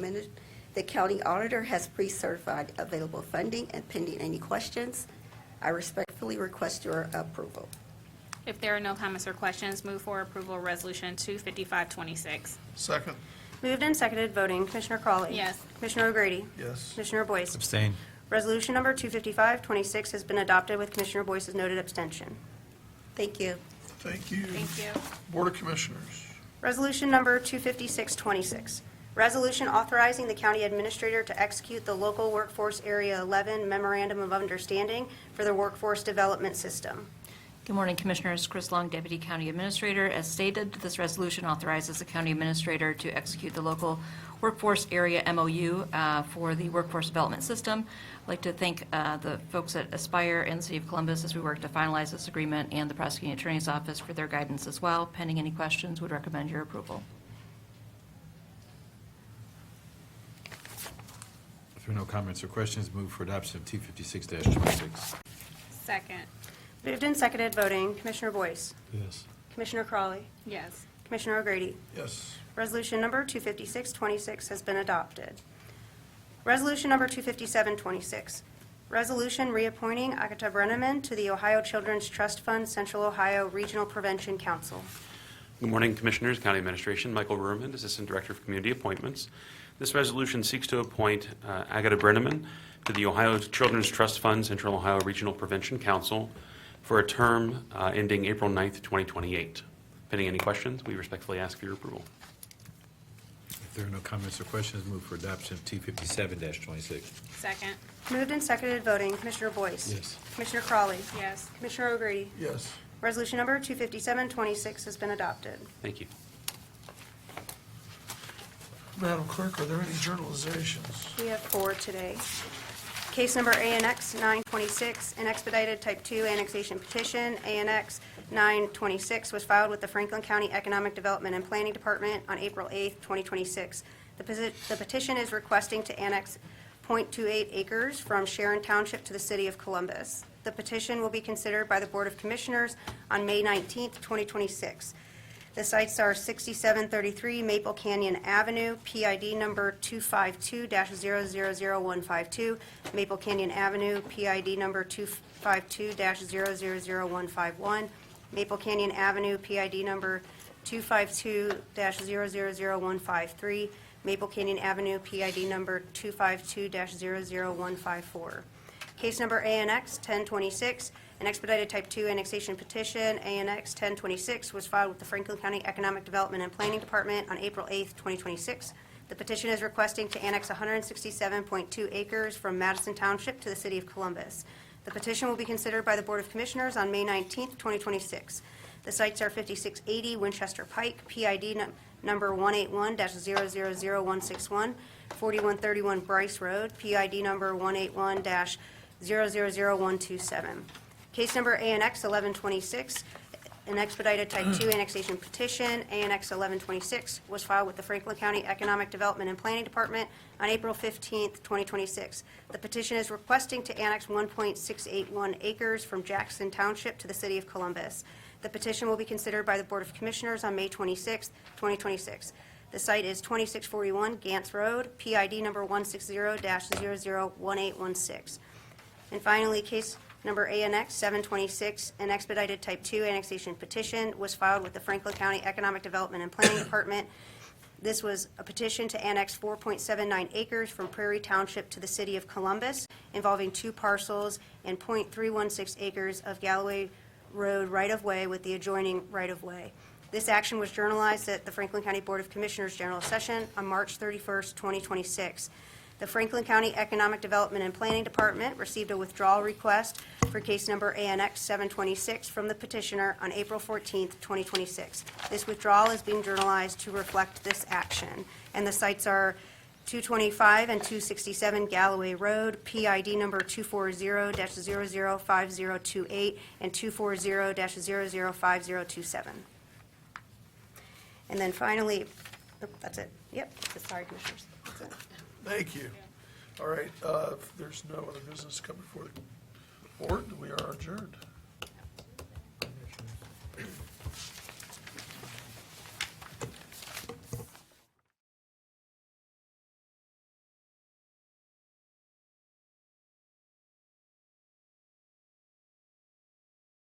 Auditor has pre-certified available funding, and pending any questions, I respectfully request your approval. If there are no comments or questions, move for approval of Resolution 25526. Second. Moved and seconded voting, Commissioner Crawley. Yes. Commissioner O'Grady. Yes. Commissioner Boyce. Abstain. Resolution number 25526 has been adopted with Commissioner Boyce's noted abstention. Thank you. Thank you. Thank you. Board of Commissioners. Resolution number 25626, resolution authorizing the county administrator to execute the local workforce Area 11 Memorandum of Understanding for the Workforce Development System Good morning, Commissioners. Chris Long, Deputy County Administrator. As stated, this resolution authorizes the County Administrator to execute the local workforce area MOU for the workforce development system. I'd like to thank the folks at Aspire and the City of Columbus as we work to finalize this agreement, and the Prosecuting Attorney's Office for their guidance as well. Pending any questions, would recommend your approval. If there are no comments or questions, move for adoption of T56-26. Second. Moved and seconded, voting. Commissioner Boyce. Yes. Commissioner Crawley. Yes. Commissioner O'Grady. Yes. Resolution number 25626 has been adopted. Resolution number 25726, resolution reappointing Agatha Brenneman to the Ohio Children's Trust Fund Central Ohio Regional Prevention Council. Good morning, Commissioners, County Administration. Michael Ruhrman, Assistant Director of Community Appointments. This resolution seeks to appoint Agatha Brenneman to the Ohio Children's Trust Fund Central Ohio Regional Prevention Council for a term ending April 9th, 2028. Pending any questions, we respectfully ask for your approval. If there are no comments or questions, move for adoption of T57-26. Second. Moved and seconded, voting. Commissioner Boyce. Yes. Commissioner Crawley. Yes. Commissioner O'Grady. Yes. Resolution number 25726 has been adopted. Thank you. Madam Clerk, are there any journalizations? We have 4 today. Case number ANX 926, an expedited Type 2 annexation petition. ANX 926 was filed with the Franklin County Economic Development and Planning Department on April 8th, 2026. The petition is requesting to annex .28 acres from Sharon Township to the City of Columbus. The petition will be considered by the Board of Commissioners on May 19th, 2026. The sites are 6733 Maple Canyon Avenue, PID number 252-000152, Maple Canyon Avenue, PID number 252-000151, Maple Canyon Avenue, PID number 252-000153, Maple Canyon Avenue, PID number 252-00154. Case number ANX 1026, an expedited Type 2 annexation petition. ANX 1026 was filed with the Franklin County Economic Development and Planning Department on April 8th, 2026. The petition is requesting to annex 167.2 acres from Madison Township to the City of Columbus. The petition will be considered by the Board of Commissioners on May 19th, 2026. The sites are 5680 Winchester Pike, PID number 181-000161, 4131 Bryce Road, PID number 181-000127. Case number ANX 1126, an expedited Type 2 annexation petition. ANX 1126 was filed with the Franklin County Economic Development and Planning Department on April 15th, 2026. The petition is requesting to annex 1.681 acres from Jackson Township to the City of Columbus. The petition will be considered by the Board of Commissioners on May 26th, 2026. The site is 2641 Gantz Road, PID number 160-001816. And finally, case number ANX 726, an expedited Type 2 annexation petition, was filed with the Franklin County Economic Development and Planning Department. This was a petition to annex 4.79 acres from Prairie Township to the City of Columbus, involving 2 parcels and .316 acres of Galloway Road right-of-way with the adjoining right-of-way. This action was journalized at the Franklin County Board of Commissioners General Session on March 31st, 2026. The Franklin County Economic Development and Planning Department received a withdrawal request for case number ANX 726 from the petitioner on April 14th, 2026. This withdrawal is being journalized to reflect this action, and the sites are 225 and 267 Galloway Road, PID number 240-005028 and 240-005027. And then finally, that's it. Yep, sorry, Commissioners. That's it. Thank you. All right, if there's no other business coming before the board, we are adjourned.